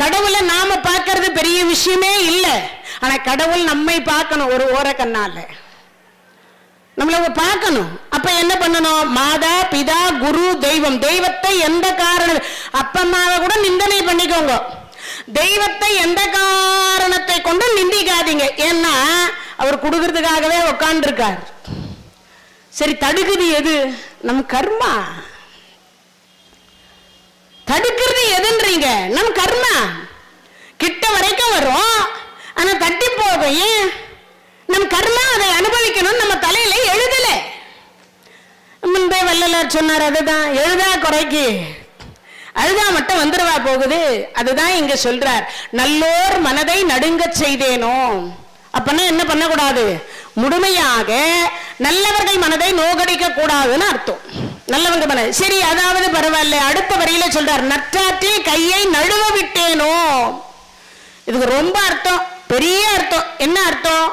கடவுளை நாம பார்க்கறது பெரிய விஷயமே இல்லை. ஆனா கடவுள் நம்மை பார்க்கணும், ஒரு ஓர கண்ணால நம்மள பார்க்கணும். அப்ப என்ன பண்ணணும்? மாதா பிதா குரு தெய்வம். தெய்வத்தை எந்த காரணம், அப்பா அம்மாவை கூட நிந்தனை பண்ணிக்கோங்க, தெய்வத்தை எந்த காரணத்தை கொண்டு நிந்திக்காதீங்க. ஏன்னா அவர் கொடுக்கறதுக்காகவே உட்கார்ந்து இருக்கார். சரி, தடுக்குது எது? நம் கர்மா. தடுக்கிறது எதுன்றீங்க? நம் கர்மா. கிட்ட வரைக்கும் வரும், ஆனா தட்டி போகும். ஏன்? நம் கர்மா அதை அனுபவிக்கணும், நம்ம தலையில எழுதல. முன்பே வள்ளலார் சொன்னார், அதுதான் எழுதா குறைக்கு அழுதா மட்டும் வந்துருவா போகுது. அதுதான் இங்க சொல்றார், நல்லோர் மனதை நடுங்க செய்தேனோ. அப்பன்னா என்ன பண்ணக்கூடாது? முழுமையாக நல்லவர்கள் மனதை நோகடிக்க கூடாதுன்னு அர்த்தம். நல்லவங்க மனதை. சரி, அதாவது பரவாயில்ல. அடுத்த வரியில சொல்றார், நற்றாற்றில் கையை நழுவ விட்டேனோ. இதுக்கு ரொம்ப அர்த்தம், பெரிய அர்த்தம். என்ன அர்த்தம்?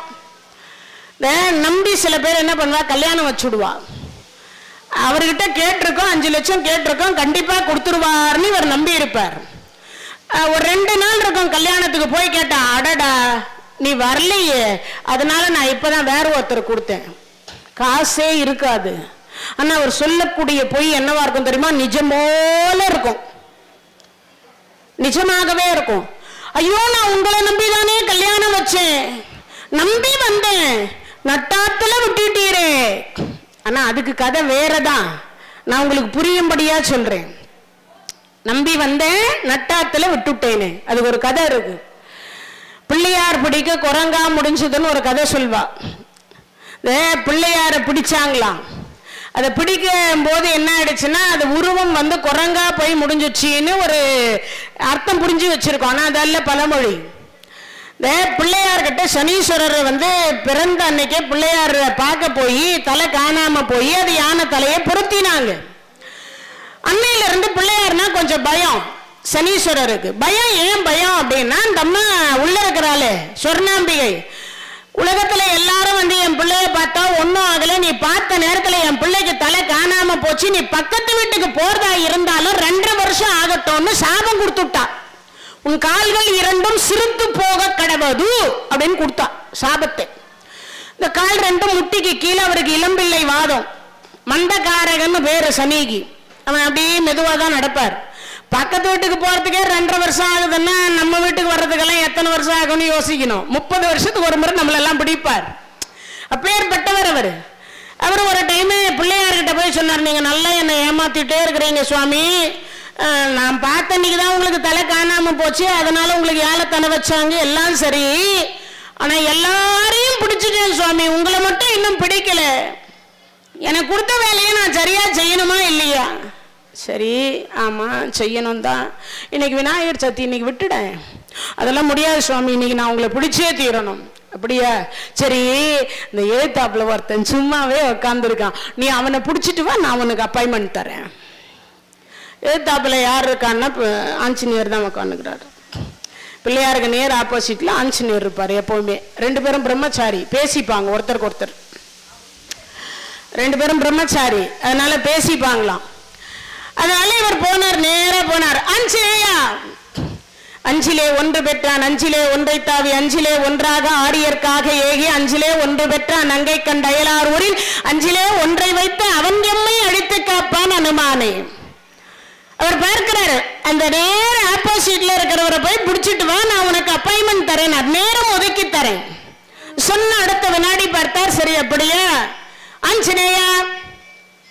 நம்பி சில பேர் என்ன பண்ணுவா, கல்யாணம் வச்சுடுவா. அவர்கிட்ட கேட்டிருக்கோம், 5 லட்சம் கேட்டிருக்கோம், கண்டிப்பா கொடுத்துருவார்னு இவர் நம்பி இருப்பார். ஒரு 2 நாள் இருக்கும், கல்யாணத்துக்கு போய் கேட்டா, அடடா நீ வரலையே, அதனால நான் இப்பதான் வேற ஒருத்தர் கொடுத்தேன். காசே இருக்காது. ஆனா அவர் சொல்லக்கூடிய பொய் என்னவா இருக்கும் தெரியுமா? நிஜம் போல இருக்கும், நிஜமாகவே இருக்கும். ஐயோ, நான் உங்களை நம்பிதானே கல்யாணம் வச்சேன், நம்பி வந்தேன், நட்டாத்துல விட்டுட்டீரே. ஆனா அதுக்கு கதை வேறதான், நான் உங்களுக்கு புரியும்படியா சொல்றேன். நம்பி வந்தேன், நட்டாத்துல விட்டுட்டேனே, அதுக்கு ஒரு கதை இருக்கு. பிள்ளையார் பிடிக்க குரங்கா முடிஞ்சதுன்னு ஒரு கதை சொல்வா. பிள்ளையார பிடிச்சாங்களாம். அதை பிடிக்கும் போது என்ன ஆயிடுச்சுன்னா, அது உருவம் வந்து குரங்கா போய் முடிஞ்சிச்சின்னு ஒரு அர்த்தம் புரிஞ்சு வச்சிருக்கோம். ஆனா அதல்ல பழமொழி. பிள்ளையார்கிட்ட சனீஸ்வரர் வந்து பிறந்த அன்னைக்கே பிள்ளையார் பார்க்க போய் தலை காணாம போய் அது யானை தலையை பொருத்தினாங்க. அன்னையில இருந்து பிள்ளையார்னா கொஞ்சம் பயம் சனீஸ்வரருக்கு. பயம். ஏன் பயம் அப்படின்னா, அந்த அம்மா உள்ள இருக்கிறாளே சொர்ணாம்பிகை, உலகத்துல எல்லாரும் வந்து என் பிள்ளைய பார்த்தா ஒன்னும் ஆகல, நீ பார்த்த நேரத்துல என் பிள்ளைக்கு தலை காணாம போச்சு, நீ பக்கத்து வீட்டுக்கு போறதா இருந்தாலும் 2.5 வருஷம் ஆகட்டும்னு சாபம் கொடுத்துட்டா. உன் கால்கள் 2ம் சிறுத்து போக கடவது அப்படின்னு கொடுத்தா சாபத்தை. இந்த கால் 2ம் முட்டிக்கு கீழே அவருக்கு இளம்பிள்ளை வாதம், மந்தகாரகன்னு பேரு சனீகி. அவன் அப்படியே மெதுவா தான் நடப்பார். பக்கத்து வீட்டுக்கு போறதுக்கே 2.5 வருஷம் ஆகுதுன்னா நம்ம வீட்டுக்கு வர்றதுக்கெல்லாம் எத்தனை வருஷம் ஆகும்னு யோசிக்கணும். 30 வருஷத்துக்கு ஒரு முறை நம்மளெல்லாம் பிடிப்பார். அப்பேற்பட்டவர் அவர். அவர் ஒரு டைம் பிள்ளையார்கிட்ட போய் சொன்னார், நீங்க நல்லா என்னை ஏமாத்திட்டே இருக்கிறீங்க சுவாமி, நான் பார்த்த அன்னைக்கு தான் உங்களுக்கு தலை காணாம போச்சு, அதனால உங்களுக்கு ஏலத்தனை வச்சாங்க, எல்லாம் சரி, ஆனா எல்லாரையும் பிடிச்சிட்டேன் சுவாமி, உங்களை மட்டும் இன்னும் பிடிக்கல, எனக்கு கொடுத்த வேலையை நான் சரியா செய்யணுமா இல்லையா? சரி, ஆமா செய்யணும் தான், இன்னைக்கு விநாயகர் சதுர்த்தி, இன்னைக்கு விட்டுடேன், அதெல்லாம் முடியாது சுவாமி, இன்னைக்கு நான் உங்களை பிடிச்சே தீரணும். அப்படியா? சரி, இந்த எழுத்தாப்புல ஒருத்தன் சும்மாவே உட்காந்துருக்கான், நீ அவனை பிடிச்சிட்டு வா, நான் உனக்கு அப்பாயின்மெண்ட் தரேன். எழுத்தாப்புல யார் இருக்கான்னா ஆஞ்சநேயர் தான் உட்காந்துக்கிறாரு. பிள்ளையாருக்கு நேர் ஆப்போசிட்ல ஆஞ்சநேயர் இருப்பார் எப்பவுமே. 2 பேரும் பிரம்மச்சாரி, பேசிப்பாங்க ஒருத்தருக்கு ஒருத்தர். 2 பேரும் பிரம்மச்சாரி, அதனால பேசிப்பாங்களாம். அதனால இவர் போனார், நேரா போனார். ஆஞ்சநேயா, அஞ்சிலே ஒன்று பெற்றான், அஞ்சிலே ஒன்றை தாவி, அஞ்சிலே ஒன்றாக ஆரியர்க்காக ஏகி, அஞ்சிலே ஒன்று பெற்றான் நங்கை கண்ட அயலார் ஊரில், அஞ்சிலே ஒன்றை வைத்து அவன் எம்மை அடித்து காப்பான் அனுமானே. அவர் பார்க்கிறாரு, அந்த நேர ஆப்போசிட்ல இருக்கிறவரை போய் பிடிச்சிட்டு வா, நான் உனக்கு அப்பாயின்மெண்ட் தரேன், நேரம் ஒதுக்கி தரேன் சொன்ன அடுத்த வினாடி பார்த்தார். சரி, அப்படியா ஆஞ்சநேயா,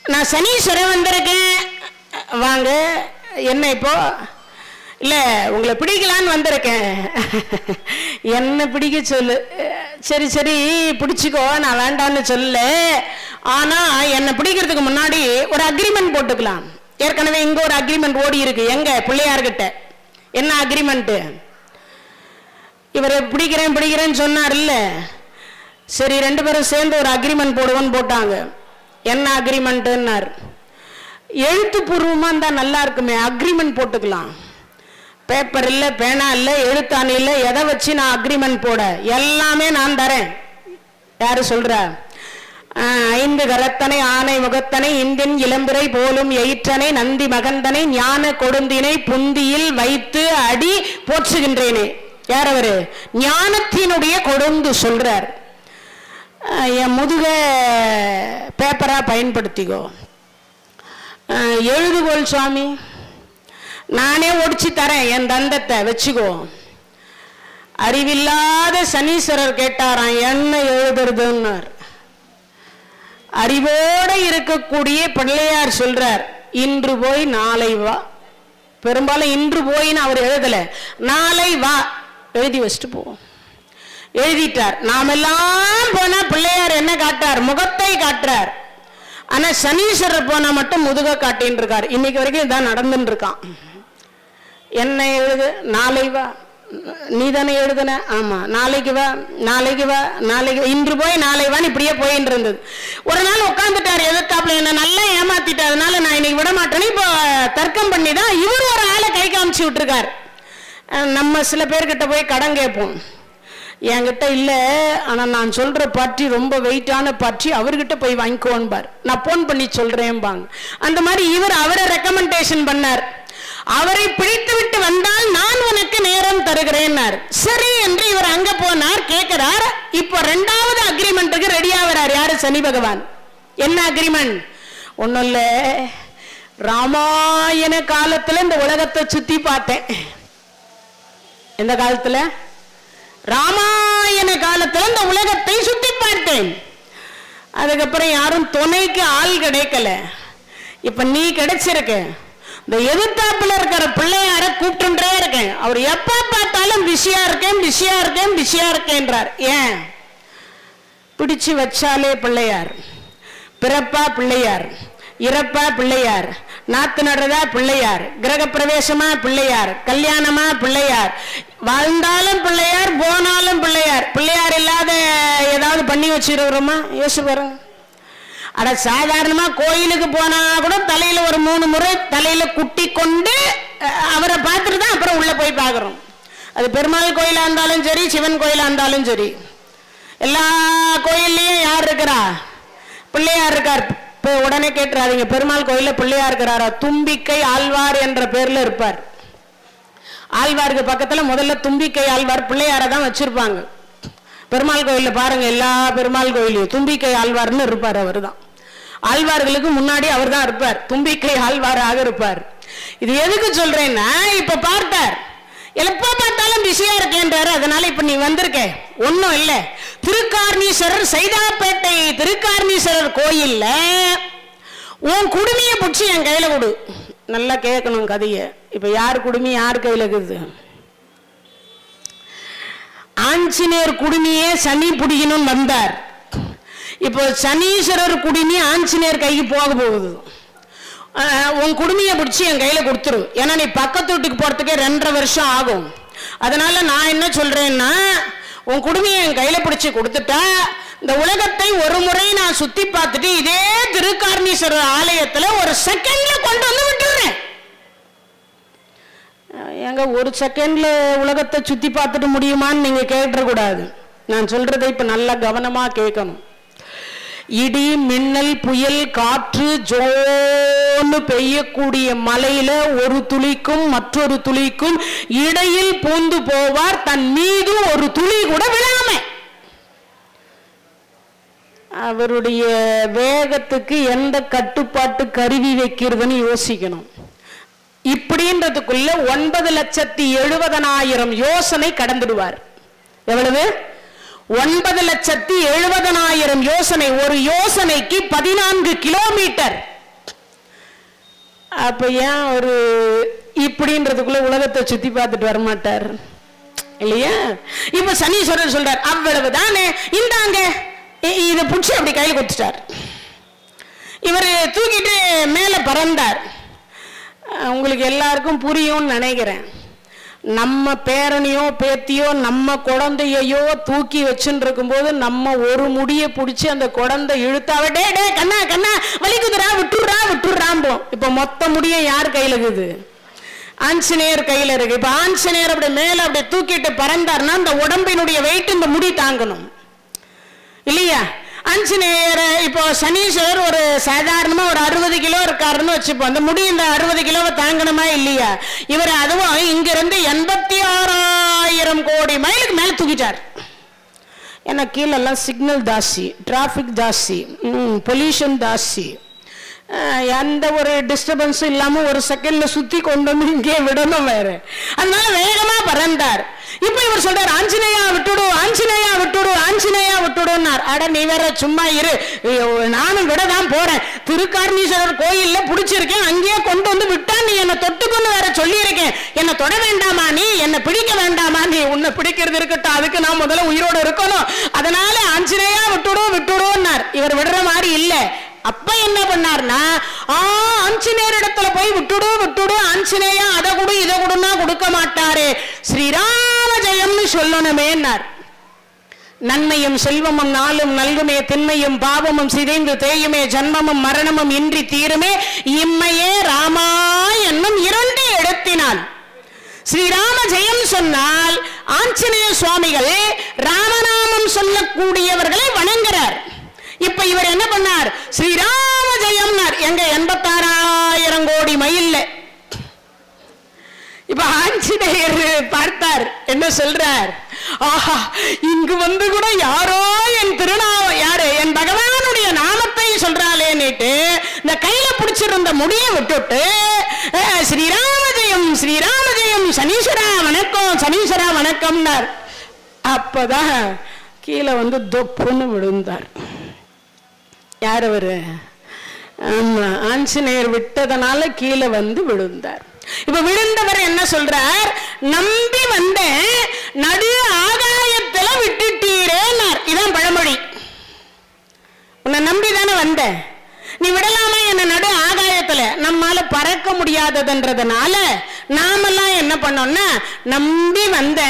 நான் சனீஸ்வரன் வந்திருக்கேன், வாங்க. என்ன இப்போ? இல்ல, உங்களை பிடிக்கலான்னு வந்திருக்கேன். என்ன பிடிக்க சொல்லு. சரி சரி பிடிச்சிக்கோ, நான் வேண்டான்னு சொல்லல, ஆனா என்னை பிடிக்கிறதுக்கு முன்னாடி ஒரு அக்ரிமெண்ட் போட்டுக்கலாம். ஏற்கனவே இங்க ஒரு அக்ரிமெண்ட் ஓடி இருக்கு. எங்க? பிள்ளையார்கிட்ட. என்ன அக்ரிமெண்ட்? இவர் பிடிக்கிறேன் பிடிக்கிறேன்னு சொன்னார் இல்ல, சரி 2 பேரும் சேர்ந்து ஒரு அக்ரிமெண்ட் போடுவோன்னு போட்டாங்க. என்ன அக்ரிமெண்ட்னார்? எழுத்துப்பூர்வமா இருந்தா நல்லா இருக்குமே, அக்ரிமெண்ட் போட்டுக்கலாம். பேப்பர் இல்ல, பேனா இல்ல, எழுத்தாணி இல்ல, எதை வச்சு நான் அக்ரிமெண்ட் போட? எல்லாமே நான் தரேன். யாரு சொல்ற? ஐந்து கரத்தனை ஆனை முகத்தனை இந்தின் இளம்பிறை போலும் எயிற்றனை நந்தி மகந்தனை ஞான கொடுந்தினை புந்தியில் வைத்து அடி போற்றுகின்றேனே. யார் அவரு? ஞானத்தினுடைய கொடுந்து சொல்றார். என் முதுக பேப்பரா பயன்படுத்திக்கோ, எழுதுகோள் சுவாமி, நானே ஒடிச்சு தரேன், என் தந்தத்தை வச்சுக்கோ. அறிவில்லாத சனீஸ்வரர் கேட்டாராம், என்ன எழுதுறதுன்னார். அறிவோட இருக்கக்கூடிய பிள்ளையார் சொல்றார், இன்று போய் நாளை வா. பெரும்பாலும் இன்று போயின்னு அவர் எழுதல, நாளை வா எழுதி வச்சுட்டு போவோம். எழுதிட்டார். நாம் எல்லாம் போனா பிள்ளையார் என்ன காட்டார்? முகத்தை காட்டுறார். ஆனா சனீஸ்வரர் போனா மட்டும் முதுக காட்டின்னு இருக்கார். இன்னைக்கு வரைக்கும் இதான் நடந்துட்டு இருக்கான். என்ன எழுது? நாளை வா. நீ தானே எழுதுன? ஆமா. நாளைக்கு வா, நாளைக்கு வா, நாளைக்கு, இன்று போய் நாளை வான்னு இப்படியே போயின்னு இருந்தது. ஒரு நாள் உட்காந்துட்டார் எதிர்த்தாப்புல, என்ன நல்லா ஏமாத்திட்டு, அதனால நான் இன்னைக்கு விட மாட்டேன்னு இப்போ தர்க்கம் பண்ணி தான் இவர் ஒரு ஆளை கை காமிச்சு விட்டுருக்கார். நம்ம சில பேர்கிட்ட போய் கடன் கேட்போம், என்கிட்ட இல்லை, ஆனால் நான் சொல்கிற பற்றி ரொம்ப வெயிட்டான பற்றி, அவர்கிட்ட போய் வாங்கிக்கோன்பார். நான் ஃபோன் பண்ணி சொல்கிறேன்பாங்க. அந்த மாதிரி இவர் அவரை ரெக்கமெண்டேஷன் பண்ணார். அவரை பிடித்து விட்டு வந்தால் நான் உனக்கு நேரம் தருகிறேன்னார். சரி என்று இவர் அங்க போனார், கேட்கிறார். இப்போ ரெண்டாவது அக்ரிமெண்ட்டுக்கு ரெடி ஆகிறார். யாரு? சனி பகவான். என்ன அக்ரிமெண்ட்? ஒன்றும் இல்லை, ராமாயண காலத்தில் இந்த உலகத்தை சுற்றி பார்த்தேன். எந்த காலத்தில்? ராமாயண காலத்தில் இந்த உலகத்தை சுற்றி பார்த்தேன். அதுக்கப்புறம் யாரும் துணைக்கு ஆள் கிடைக்கல. இப்ப நீ கிடைச்சிருக்க. இந்த எதிர்த்தாப்புல இருக்கிற பிள்ளையார கூப்பிட்டுன்றே இருக்கேன். அவர் எப்ப பார்த்தாலும் பிஸியா இருக்கேன், பிஸியா இருக்கேன், பிஸியா இருக்கேன்றார். ஏன்? பிடிச்சு வச்சாலே பிள்ளையார், பிறப்பா பிள்ளையார், இறப்பா பிள்ளையார், நாத்து நடுறதா பிள்ளையார், கிரக பிரவேசமா பிள்ளையார், கல்யாணமா பிள்ளையார், வாழ்ந்தாலும் பிள்ளையார், போனாலும் பிள்ளையார். பிள்ளையார் இல்லாத ஏதாவது பண்ணி வச்சிருக்கிறோமா? யோசிச்சு பாருங்க. அட சாதாரணமா கோயிலுக்கு போனா கூட தலையில ஒரு 3 முறை தலையில குட்டி கொண்டு அவரை பார்த்துட்டு தான் அப்புறம் உள்ள போய் பார்க்கிறோம். அது பெருமாள் கோயிலா இருந்தாலும் சரி, சிவன் கோயிலா இருந்தாலும் சரி, எல்லா கோயில்லையும் யார் இருக்கிறா? பிள்ளையார் இருக்கார். இப்போ உடனே கேட்டுறாதீங்க, பெருமாள் கோயில பிள்ளையார் இருக்கிறாரா? தும்பிக்கை ஆழ்வார் என்ற பேர்ல இருப்பார். ஆழ்வாருக்கு பக்கத்துல முதல்ல தும்பிக்கை ஆழ்வார் பிள்ளையார தான் வச்சிருப்பாங்க. பெருமாள் கோயில பாருங்க, எல்லா பெருமாள் கோயிலையும் தும்பிக்கை ஆழ்வார்னு இருப்பார். அவர் தான் ஆழ்வார்களுக்கு முன்னாடி அவர் தான் இருப்பார், தும்பிக்கை ஆழ்வாராக இருப்பார். இது எதுக்கு சொல்றேன்னா, இப்ப பார்த்தார், எப்ப பார்த்தாலும் பிஸியா இருக்கேன்றாரு. அதனால இப்ப நீ வந்திருக்க ஒன்னும் இல்ல, திருக்கார்ணீஸ்வரர் சைதாப்பேட்டை திருக்கார்ணீஸ்வரர் கோயில்ல உன் குடுமையை பிடிச்சி என் கையில கொடு. நல்லா கேட்கணும் கதைய. இப்ப யார் குடுமி யார் கையில இருக்குது? ஆஞ்சநேயர் குடுமியே சனி பிடிக்கணும்னு வந்தார். இப்போ சனீஸ்வரர் குடுமி ஆஞ்சநேயர் கைக்கு போக போகுது. உன் குடுமையை பிடிச்சி என் கையில கொடுத்துரு. ஏன்னா நீ பக்கத்து வீட்டுக்கு போறதுக்கே 2.5 வருஷம் ஆகும். அதனால நான் என்ன சொல்றேன்னா, உன் குடுமையை என் கையில பிடிச்சி கொடுத்துட்டா இந்த உலகத்தை ஒரு முறை நான் சுத்தி பார்த்துட்டு இதே திருக்கார்ணீஸ்வரர் ஆலயத்துல ஒரு செகண்ட்ல கொண்டு வந்து விட்டுறேன். எங்க ஒரு செகண்ட்ல உலகத்தை சுத்தி பார்த்துட்டு முடியுமான்னு நீங்க கேட்டக்கூடாது. நான் சொல்றதை இப்ப நல்லா கவனமா கேட்கணும். இடி மின்னல் புயல் காற்று ஜோன்னு பெய்யக்கூடிய மலையில ஒரு துளிக்கும் மற்றொரு துளிக்கும் இடையில் பூந்து போவார், தன் மீது ஒரு துளி கூட விழாம. அவருடைய வேகத்துக்கு எந்த கட்டுப்பாட்டு கருவி வைக்கிறதுன்னு யோசிக்கணும். இப்படின்றதுக்குள்ள 9,70,000 யோசனை கடந்துடுவார். எவ்வளவு? 9,70,000 யோசனை. ஒரு யோசனைக்கு 14 கிலோமீட்டர். அப்ப ஏன் ஒரு இப்படின்றதுக்குள்ள உலகத்தை சுத்தி பார்த்துட்டு வரமாட்டார் இல்லையா? இப்ப சனீஸ்வரர் சொல்றார், அவ்வளவுதானே, இந்தாங்க இதை பிடிச்சி அப்படி கையில் கொடுத்துட்டார். இவர் தூக்கிட்டு மேல பறந்தார். உங்களுக்கு எல்லாருக்கும் புரியும்னு நினைக்கிறேன். நம்ம பேரனையோ பேத்தியோ நம்ம குழந்தையோ தூக்கி வச்சுட்டு இருக்கும் போது நம்ம ஒரு முடிய பிடிச்சி அந்த குழந்தை இழுத்தாவே டே டே கண்ணா கண்ணா வலிக்குதுரா விட்டுடுறா விட்டுடுறாம்போம். இப்ப மொத்த முடிய யார் கையில இருக்குது? ஆஞ்சநேயர் கையில இருக்கு. இப்ப ஆஞ்சநேயர் அப்படி மேல அப்படி தூக்கிட்டு பறந்தார்னா அந்த உடம்பினுடைய வெயிட் இந்த முடி தாங்கணும் இல்லையா? ஆஞ்சநேயர் இப்போ சனீஸ்வரர் ஒரு சாதாரணமா ஒரு 60 கிலோ இருக்காருன்னு வச்சுப்போம். அந்த முடி இந்த 60 கிலோவை தாங்கணுமா இல்லையா? இவர் அதுவும் இங்கிருந்து 86,000 கோடி மைலுக்கு மேல தூக்கிட்டார். ஏன்னா கீழெல்லாம் சிக்னல் ஜாஸ்தி, டிராஃபிக் ஜாஸ்தி, பொல்யூஷன் ஜாஸ்தி, எந்த ஒரு டிஸ்டர்பன்ஸும் இல்லாம ஒரு செகண்ட்ல சுத்தி கொண்டு வந்து இங்கே விடணும் வேற. அதனால வேகமா பறந்தார். இப்ப இவர் சொல்றார், ஆஞ்சநேயா விட்டுடு, ஆஞ்சநேயா விட்டுடு, ஆஞ்சநேயா விட்டுடுன்னார். அட நீ வேற சும்மா இரு, நானும் விடதான் போறேன். திருக்காரணீஸ்வரர் கோயில்ல பிடிச்சிருக்கேன், அங்கேயே கொண்டு வந்து விட்டா நீ என்னை தொட்டுக்கொண்டு வேற சொல்லி இருக்கேன். என்னை தொட வேண்டாமா, நீ என்னை பிடிக்க வேண்டாமா, நீ உன்னை பிடிக்கிறது இருக்கட்டும், அதுக்கு நான் முதல்ல உயிரோடு இருக்கணும். அதனால ஆஞ்சநேயா விட்டுடு விட்டுடுன்னார். இவர் விடுற மாதிரி இல்ல. அப்ப என்ன பண்ணார்னா, ஆஞ்சநேயர் இடத்துல போய் விட்டுடு விட்டுடு, ஆஞ்சநேயா அதை கொடு இதை கொடுன்னா கொடுக்க மாட்டாரு, ஸ்ரீராம ஜெயம்னு சொல்லணுமேன்னார். நன்மையும் செல்வமும் நாளும் நல்குமே, திண்மையும் பாவமும் சிதைந்து தேயுமே, ஜன்மமும் மரணமும் இன்றி தீருமே, இம்மையே ராமா என்னும் 2 எழுத்தினால் ஸ்ரீராம ஜெயம் சொன்னால் ஆஞ்சநேய சுவாமிகள் ராமநாமம் சொல்லக்கூடியவர்களை வணங்குறார். இப்ப இவர் என்ன பண்ணார், ஸ்ரீராம ஜெயம்னார். எங்க 86,000 கோடி மைல்ல. இப்ப ஆஞ்சநேயர் பார்த்தார், என்ன சொல்றார், ஆஹா இங்கு வந்து கூட யாரோ என் யாரு என் பகவானுடைய நாமத்தை சொல்றாளேன்னுட்டு இந்த கையில பிடிச்சிருந்த முடியை விட்டுட்டு ஸ்ரீராம ஜெயம் ஸ்ரீராம ஜெயம், சனீஸ்வரா வணக்கம் சனீஸ்வரா வணக்கம்னார். அப்பதான் கீழே வந்து தொப்புன்னு விழுந்தார். யார் அவரு? ஆஞ்சநேயர் விட்டதனால கீழே வந்து விழுந்தார். இப்ப விழுந்தவர் என்ன சொல்றார், நம்பி வந்த நடு ஆகாயத்துல விட்டுட்டீரேன்னார். இதான் பழமொழி. உன்னை நம்பி தானே வந்த, நீ விடலாமா என்ன நடு ஆகாயத்துல? நம்மால பறக்க முடியாததுன்றதுனால நாமெல்லாம் என்ன பண்ணோம்னா, நம்பி வந்த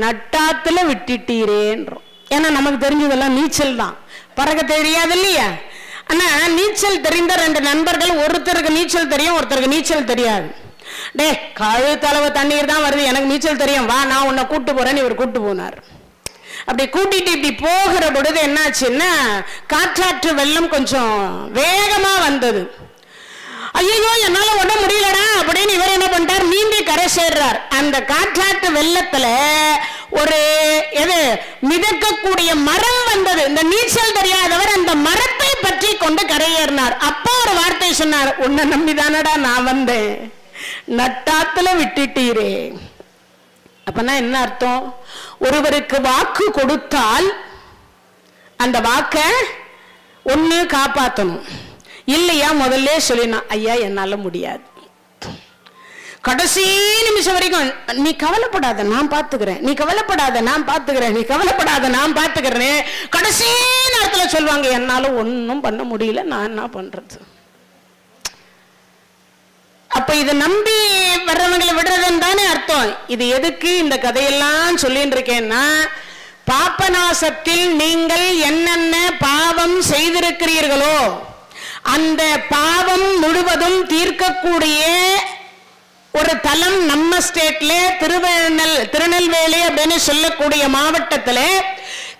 நட்டாத்துல விட்டுட்டீரேன்றோம். ஏன்னா நமக்கு தெரிஞ்சதெல்லாம் நீச்சல் தான், பறக்க தெரியாது இல்லையா? ஆனா நீச்சல் தெரிந்த 2 நண்பர்கள், ஒருத்தருக்கு நீச்சல் தெரியும், ஒருத்தருக்கு நீச்சல் தெரியாது. டே கழுத்தளவு தண்ணீர் தான் வருது, எனக்கு நீச்சல் தெரியும், வா நான் உன்னை கூட்டு போறேன்னு இவர் கூட்டு போனார். அப்படி கூட்டிட்டு இப்படி போகிற பொழுது என்னாச்சுன்னா, காற்றாற்று வெள்ளம் கொஞ்சம் வேகமா வந்தது. ஐயோ என்னால ஒண்ண முடியலடா அப்படின்னு இவர் என்ன பண்ணிட்டார், நீந்தி கரை சேர்றார். அந்த காற்றாற்று வெள்ளத்துல ஒரு மிதக்கக்கூடிய மரம் வந்தது. இந்த நீச்சல் தெரியாதவர் அந்த மரத்தை பற்றி கொண்டு கரையேறினார். அப்போ ஒரு வார்த்தை சொன்னார், உன்னை நம்பிதானடா நான் வந்தேன், நட்டாத்துல விட்டுட்டீரே. அப்பனா என்ன அர்த்தம், ஒருவருக்கு வாக்கு கொடுத்தால் அந்த வாக்க ஒண்ணு காப்பாற்றணும், இல்லையா முதல்ல சொல்லினா ஐயா என்னால முடியாது, கடைசி நிமிஷம் வரைக்கும் நீ கவலைப்படாத நான் பாத்துக்கிறேன், நீ கவலைப்படாத நான் பாத்துக்கிறேன், நீ கவலைப்படாத நான் பாத்துக்கிறேன். கடைசி நேரத்தில் சொல்லுவாங்க என்னால ஒன்னும் பண்ண முடியல, நான் என்ன பண்றது? அப்ப இதை நம்பி வர்றவங்களை விடுறதுன்னு தானே அர்த்தம். இது எதுக்கு இந்த கதையெல்லாம் சொல்லிட்டு இருக்கேன்னா, பாபநாசத்தில் நீங்கள் என்னென்ன பாவம் செய்திருக்கிறீர்களோ அந்த பாவம் முழுவதும் தீர்க்கக்கூடிய ஒரு தலம் நம்ம ஸ்டேட்ல திருநெல்வேலி அப்படின்னு சொல்லக்கூடிய மாவட்டத்தில்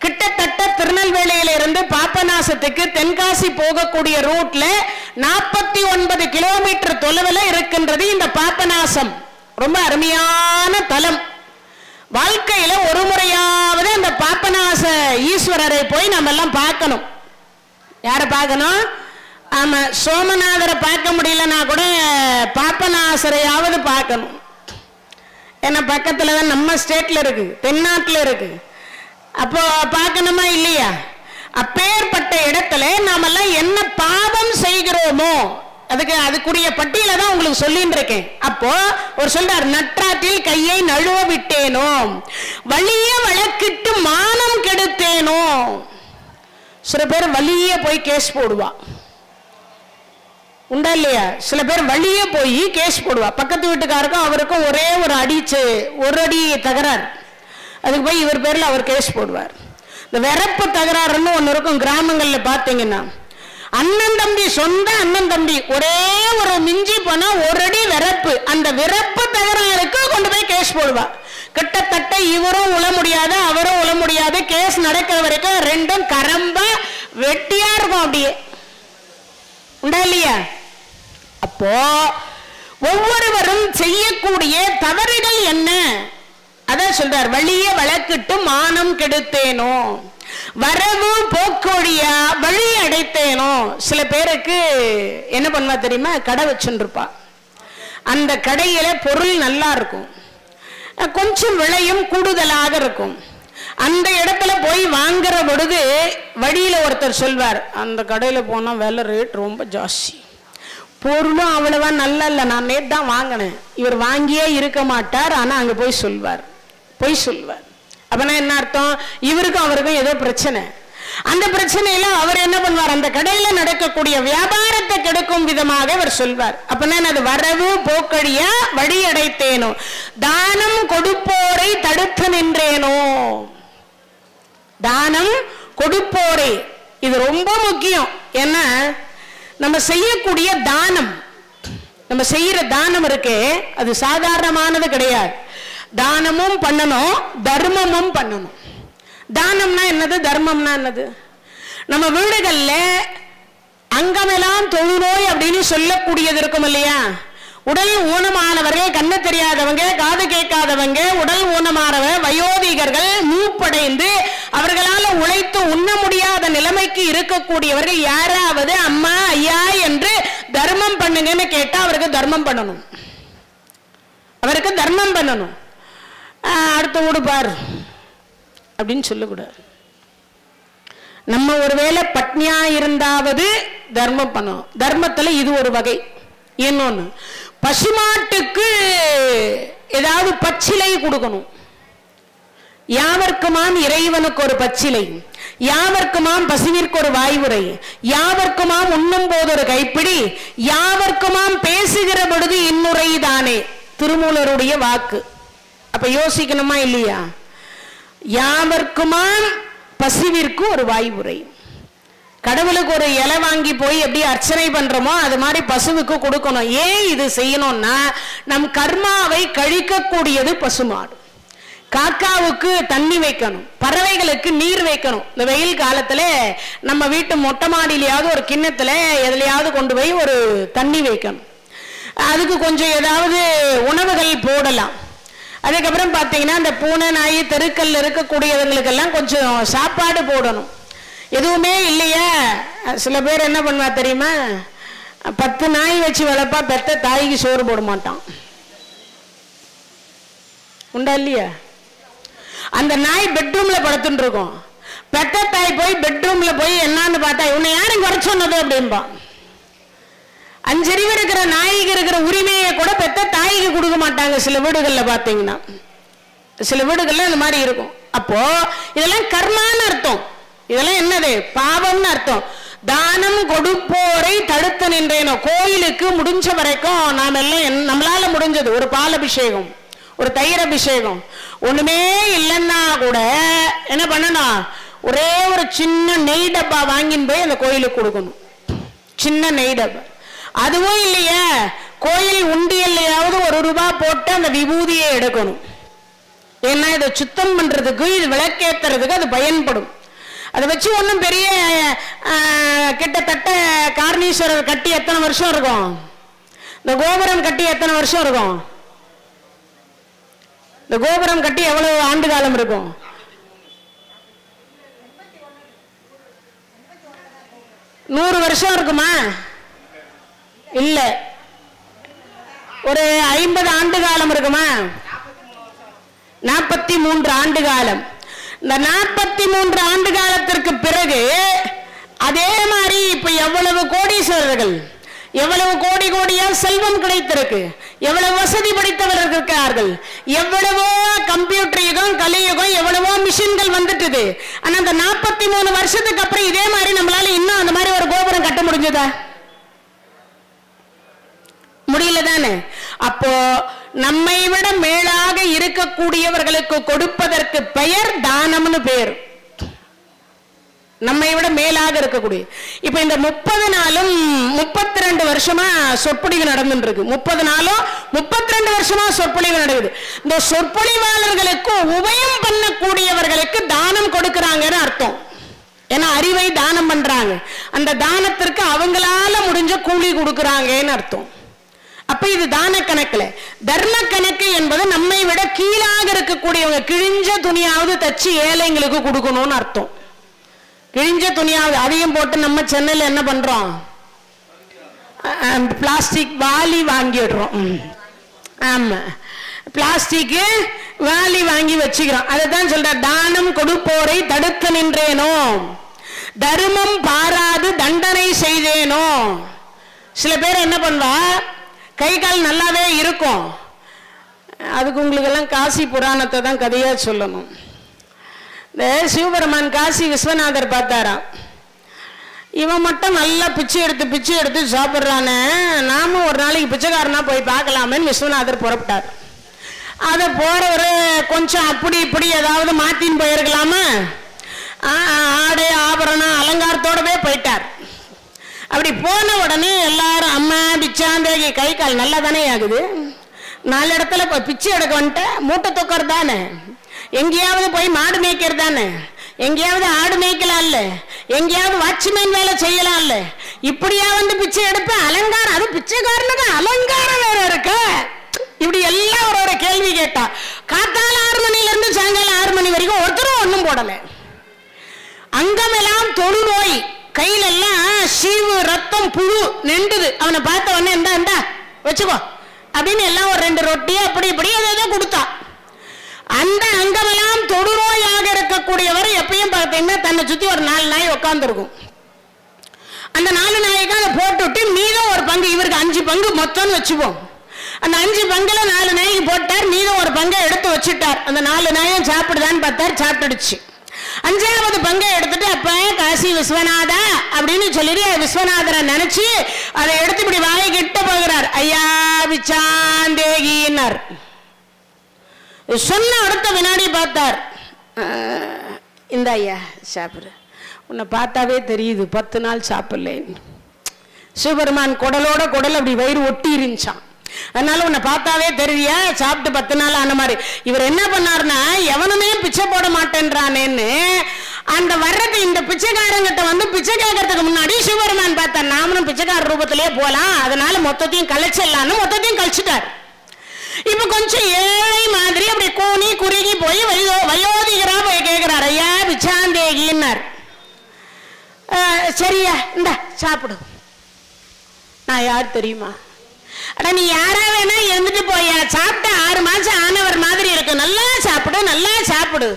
கிட்டத்தட்ட திருநெல்வேலியில இருந்து பாபநாசத்துக்கு தென்காசி போகக்கூடிய ரூட்ல 49 கிலோமீட்டர் தொலைவில் இருக்கின்றது இந்த பாபநாசம். ரொம்ப அருமையான தலம். வாழ்க்கையில ஒரு முறையாவது அந்த பாபநாச ஈஸ்வரரை போய் நம்ம எல்லாம் பார்க்கணும். யாரை பார்க்கணும்? ஆமா, சோமநாதரை பார்க்க முடியலன்னா கூட பாபநாசரையாவது பார்க்கணும். ஏன்னா பக்கத்துல தான் நம்ம ஸ்டேட்ல இருக்கு, தென்னாட்டுல இருக்கு. அப்போ பார்க்கணுமா இல்லையா? அப்பேற்பட்ட இடத்துல நாமெல்லாம் என்ன பாவம் செய்கிறோமோ அதுக்குரிய பட்டியலை தான் உங்களுக்கு சொல்லிட்டு இருக்கேன். அப்போ ஒரு சொல்றார், நற்றாற்றில் கையை நழுவ விட்டேனோ, வலிய வழக்கிட்டு மானம் கெடுத்தேனோ. சில பேர் வலிய போய் கேஸ் போடுவா, உண்டா இல்லையா? சில பேர் வழியே போய் கேஸ் போடுவா. பக்கத்து வீட்டுக்காருக்கும் அவருக்கும் ஒரே ஒரு அடி தகராறு, அதுக்கு போய் இவர் பேர்ல அவர் கேஸ் போடுவார். இந்த வெறப்பு தகராறுன்னு ஒன்று இருக்கும் கிராமங்கள்ல பார்த்தீங்கன்னா, அண்ணன் தம்பி, சொந்த அண்ணன் தம்பி, ஒரே ஒரு மிஞ்சி போனா ஒரு அடி வெறப்பு, அந்த வெறப்பு தகராறுக்கு கொண்டு போய் கேஸ் போடுவா. கிட்டத்தட்ட இவரும் உழ முடியாது, அவரும் உழ முடியாது. கேஸ் நடக்கிற வரைக்கும் ரெண்டும் கரம்ப வெட்டியா இருக்கும். அப்படியே உண்டா இல்லையா? அப்போ ஒவ்வொருவரும் செய்யக்கூடிய தவறுகள் என்ன அதான் சொல்றார். வழிய வழக்கிட்டு மானம் கெடுத்தேனோ, வரவு போக்கொழியா வழி அடைத்தேனோ. சில பேருக்கு என்ன பண்ணுவா தெரியுமா? கடை வச்சுருப்பா. அந்த கடையில பொருள் நல்லா இருக்கும், கொஞ்சம் விலையும் கூடுதலாக இருக்கும். அந்த இடத்துல போய் வாங்குற பொழுது வழியில ஒருத்தர் சொல்வார், அந்த கடையில போனா விலை ரேட் ரொம்ப ஜாஸ்தி, பொருளும் அவ்வளவா நல்லா இல்லை, நான் நேற்று தான் வாங்கினேன். இவர் வாங்கியே இருக்க மாட்டார், ஆனா அங்க போய் சொல்வார். அப்பனா என்ன அர்த்தம்? இவருக்கும் அவருக்கும் ஏதோ பிரச்சனை. அந்த பிரச்சனையில அவர் என்ன பண்ணுவார்? அந்த கடையில நடக்கக்கூடிய வியாபாரத்தை கெடுக்கும் விதமாக அவர் சொல்வார். அப்பனா அது வரவு போக்கழியா வழி அடைத்தேனோ, தானம் கொடுப்போரை தடுத்து நின்றேனோ. தானம் கொடுப்போரை இது ரொம்ப முக்கியம். ஏன்னா நம்ம செய்யக்கூடிய தானம், நம்ம செய்யற தானம் இருக்கே, அது சாதாரணமானது கிடையாது. தானமும் பண்ணணும், தர்மமும் பண்ணணும். தானம்னா என்னது, தர்மம்னா என்னது? நம்ம வீடுகள்ல அங்கமெல்லாம் தொழுநோய் அப்படின்னு சொல்லக்கூடியது இருக்கும் இல்லையா? உடல் ஊனமானவர்கள், கண்ணு தெரியாதவங்க, காது கேட்காதவங்க, உடல் ஊனமானவர், வயோதிகர்கள், மூப்படைந்து அவர்களால் உழைத்து உண்ண முடியாத நிலைமைக்கு இருக்கக்கூடியவர்கள் யாராவது அம்மா ஐயா என்று தர்மம் பண்ணுங்கன்னு கேட்டா அவருக்கு தர்மம் பண்ணணும். அவருக்கு தர்மம் பண்ணணும். அடுத்த வீடு பார் அப்படின்னு சொல்லக்கூடாது. நம்ம ஒருவேளை பட்னியா இருந்தாவது தர்மம் பண்ணணும். தர்மத்துல இது ஒரு வகை. இன்னொன்னு, பசுமாட்டுக்கு ஏதாவது பச்சிலை கொடுக்கணும். யாவர்க்குமாம் இறைவனுக்கு ஒரு பச்சிலை, யாவர்க்குமாம் பசுவிற்கு ஒரு வாய்வுரை, யாவர்க்குமாம் உண்ணும் போது ஒரு கைப்பிடி, யாவர்க்குமாம் பேசுகிற பொழுது இன்னுரை தானே. திருமூலருடைய வாக்கு. அப்ப யோசிக்கணுமா இல்லையா? யாவர்க்குமாம் பசுவிற்கு ஒரு வாய்வுரை. கடவுளுக்கு ஒரு இலை வாங்கி போய் எப்படி அர்ச்சனை பண்றோமோ அது மாதிரி பசுவுக்கு கொடுக்கணும். ஏன் இது செய்யணும்னா, நம் கர்மாவை கழிக்கக்கூடியது பசுமாடு. காக்காவுக்கு தண்ணி வைக்கணும், பறவைகளுக்கு நீர் வைக்கணும். இந்த வெயில் காலத்துல நம்ம வீட்டு மொட்டை மாடியிலையாவது ஒரு கிண்ணத்துல எதுலையாவது கொண்டு போய் ஒரு தண்ணி வைக்கணும். அதுக்கு கொஞ்சம் ஏதாவது உணவுகள் போடலாம். அதுக்கப்புறம் பார்த்தீங்கன்னா இந்த பூனை நாய் தெருக்கல்ல இருக்கக்கூடியவங்களுக்கெல்லாம் கொஞ்சம் சாப்பாடு போடணும். எதுவுமே இல்லையா, சில பேர் என்ன பண்ணுவா தெரியுமா? 10 நாய் வச்சு வளர்ப்பா, பெத்த தாய்க்கு சோறு போட மாட்டான். உண்டா இல்லையா? அந்த நாய் பெட்ரூம்ல படுத்துட்டு இருக்கும். பெத்த தாய் போய் பெட்ரூம்ல போய் என்னன்னு பார்த்தா, உன்னை யாரும் குறை சொன்னது அப்படின்பா. 5 அறிவு இருக்கிற நாய்க்கு இருக்கிற உரிமையை கூட பெத்த தாய்க்கு கொடுக்க மாட்டாங்க. சில வீடுகள்ல பாத்தீங்கன்னா, சில வீடுகள்ல இந்த மாதிரி இருக்கும். அப்போ இதெல்லாம் கர்மான்னு அர்த்தம். இதெல்லாம் என்னது? பாவம்னு அர்த்தம். தானம் கொடுப்போரை தடுத்து நின்றேனோ. கோயிலுக்கு முடிஞ்ச வரைக்கும் நாம எல்லாம் நம்மளால முடிஞ்சது ஒரு பால் அபிஷேகம், ஒரு தயிர் அபிஷேகம், ஒண்ணுமே இல்லைன்னா கூட என்ன பண்ணணும்? ஒரே ஒரு சின்ன நெய் டப்பா வாங்கின்னு போய் அந்த கோயிலுக்கு கொடுக்கணும். சின்ன நெய் டப்பா. அதுவும் இல்லையா, கோயில் உண்டியல்லையாவது 1 ரூபாய் போட்டு அந்த விபூதியை எடுக்கணும். ஏன்னா இதை சுத்தம் பண்றதுக்கு, இது விளக்கேத்துறதுக்கு அது பயன்படும். அதை வச்சு ஒன்றும் பெரிய கிட்டத்தட்ட காரணீஸ்வரர் கட்டி எத்தனை வருஷம் இருக்கும்? இந்த கோபுரம் கட்டி எத்தனை வருஷம் இருக்கும்? இந்த கோபுரம் கட்டி எவ்வளவு ஆண்டு காலம் இருக்கும்? நூறு வருஷம் இருக்குமா? இல்ல, ஒரு 50 ஆண்டு காலம் இருக்குமா? 43 ஆண்டு காலம். இந்த 43 ஆண்டு காலத்திற்கு பிறகு அதே மாதிரி இப்ப எவ்வளவு கோடீஸ்வரர்கள், எவ்வளவு கோடி கோடியா செல்வம் கிடைத்திருக்கு, எவ்வளவு வசதி படைத்தவர்கள் இருக்கிறார்கள், எவ்வளவோ கம்ப்யூட்டர் யுகம், கலியுகம், எவ்வளவோ மிஷின்கள் வந்துட்டுது. ஆனா அந்த 43 வருஷத்துக்கு அப்புறம் இதே மாதிரி நம்மளால இன்னும் அந்த மாதிரி ஒரு கோபுரம் கட்ட முடிஞ்சதா? முடியல தானே. அப்போ நம்மை விட மேலாக இருக்கக்கூடியவர்களுக்கு கொடுப்பதற்கு பெயர் தானம்னு பேர். நம்மை விட மேலாக இருக்கக்கூடிய. இப்ப இந்த 30 நாளும் 32 வருஷமா சொற்பொழிவு நடந்துட்டு இருக்கு. 30 நாளும் 32 வருஷமா சொற்பொழிவு நடக்குது. இந்த சொற்பொழிவாளர்களுக்கு உபயம் பண்ணக்கூடியவர்களுக்கு தானம் கொடுக்கறாங்கன்னு அர்த்தம். ஏன்னா அறிவை தானம் பண்றாங்க, அந்த தானத்திற்கு அவங்களால முடிஞ்ச கூலி கொடுக்கறாங்கன்னு அர்த்தம். அப்ப இது தான கணக்குல. தர்ம கணக்கு என்பது நம்மை விட கீழாக இருக்கக்கூடியவங்க கிழிஞ்ச துணியாவது தச்சு ஏழைங்களுக்கு கொடுக்கணும்னு அர்த்தம். கிழிஞ்ச துணியாவது அதையும் போட்டு நம்ம சென்னையில் என்ன பண்றோம், பிளாஸ்டிக் வாலி வாங்கிடுறோம். ஆமா, பிளாஸ்டிக் வாலி வாங்கி வச்சுக்கிறோம். அதைத்தான் சொல்ற, தானம் கொடுப்போரை தடுத்து நின்றேனோ, தர்மம் பாராது தண்டனை செய்தேனோ. சில பேர் என்ன பண்ணுவா, கை கால் நல்லாவே இருக்கும், அதுக்கு உங்களுக்கு எல்லாம் காசி புராணத்தை தான் கதையா சொல்லணும். இந்த சிவபெருமான் காசி விஸ்வநாதர் பார்த்தாராம், இவன் மட்டும் நல்லா பிச்சை எடுத்து சாப்பிட்றானே, நாமும் ஒரு நாளைக்கு பிச்சைக்காரனா போய் பார்க்கலாமேன்னு விஸ்வநாதர் புறப்பட்டார். அதை போறவர் கொஞ்சம் அப்படி இப்படி ஏதாவது மாத்தின்னு போயிருக்கலாமா, ஆடை ஆபரணம் அலங்காரத்தோடவே போயிட்டார். அப்படி போன உடனே எல்லாரும் அம்மா பிச்சாந்தேகி, கை கால் நல்லா தானே ஆகுது, 4 இடத்துல பிச்சை எடுக்க வந்துட்ட, மூட்டை தொக்கர் தானே, எங்கேயாவது போய் மாடு மேய்க்கிறது தானே, எங்கேயாவது ஆடு மேய்க்கலாம் இல்ல, எங்கேயாவது வாட்ச்மேன் வேலை செய்யலாம் இல்ல, இப்படியா வந்து பிச்சை எடுப்ப, அலங்காரம், அது பிச்சைக்காரனுக்கு அலங்காரம் வேற இருக்கு. இப்படி எல்லாம் ஒரு கேள்வி கேட்டா. காத்தால 6 மணில இருந்து சாயங்காலம் 6 மணி வரைக்கும் ஒருத்தரும் ஒன்றும் போடல. அங்கமெல்லாம் தொழுநோய், கையில எல்லாம் சீவு ரத்தம் புழு நெண்டுது. அவனை பார்த்த உடனே இந்தா வச்சுக்கோ அப்படின்னு எல்லாம் ஒரு 2 ரொட்டி அப்படி இப்படி அதை கொடுத்தா. அந்த அங்கமெல்லாம் தொடுநோயாக இருக்கக்கூடியவர் எப்பயும் பார்த்தீங்கன்னா தன்னை சுத்தி ஒரு 4 நாய் உட்கார்ந்துருக்கும். அந்த 4 நாய்க்கு அதை போட்டுவிட்டு மீதம் ஒரு பங்கு, இவருக்கு 5 பங்கு மொத்தம்னு வச்சுப்போம். அந்த 5 பங்குல 4 நாய்க்கு போட்டார், மீதம் ஒரு பங்கை எடுத்து வச்சுட்டார். அந்த 4 நாயும் சாப்பிடுதான்னு பார்த்தார், சாப்பிட்டுடுச்சு. 5வது பங்கை எடுத்துட்டு அப்ப காசி விஸ்வநாதா அப்படின்னு சொல்லிட்டு விஸ்வநாதரை நினைச்சு அதை எடுத்து இப்படி வாயை கிட்ட போகிறார். ஐயா பிச்சாந்தேகினார். சொன்ன அடுத்த வினாடி பார்த்தார், இந்த ஐயா சாப்பிடு, உன்னை பார்த்தாவே தெரியுது 10 நாள் சாப்பிடலேன்னு. சிவபெருமான் குடலோட குடல் அப்படி வயிறு ஒட்டி இருந்துச்சான். அதனால உன்னை பார்த்தாவே தெரியா, சாப்பிட்டு 10 நாள் ஆன மாதிரி. இவர் என்ன பண்ணாருன்னா, எவனுமே பிச்சை போட மாட்டேன்றானேன்னு அந்த வர்றது இந்த பிச்சைக்காரங்கிட்ட வந்து பிச்சை கேட்கறதுக்கு முன்னாடி சிவபெருமான் பார்த்தார், நாமளும் பிச்சைக்கார ரூபத்திலே போலாம், அதனால மொத்தத்தையும் கழிச்சிடலான்னு மொத்தத்தையும் கழிச்சுட்டார். இப்ப கொஞ்சம் ஏழை மாதிரி அப்படி கூனி குறுகி போய் வயோதிகரா போய் கேட்கிறார், ஐயா பிச்சாந்தேகின்னார். சரியா இந்த சாப்பிடு. நான் யார் தெரியுமா? அட நீ யாரா வேணா இருந்துட்டு போயா, சாப்பிட்ட 6 மாசம் ஆனவர் மாதிரி இருக்கு, நல்லா சாப்பிடு நல்லா சாப்பிடு,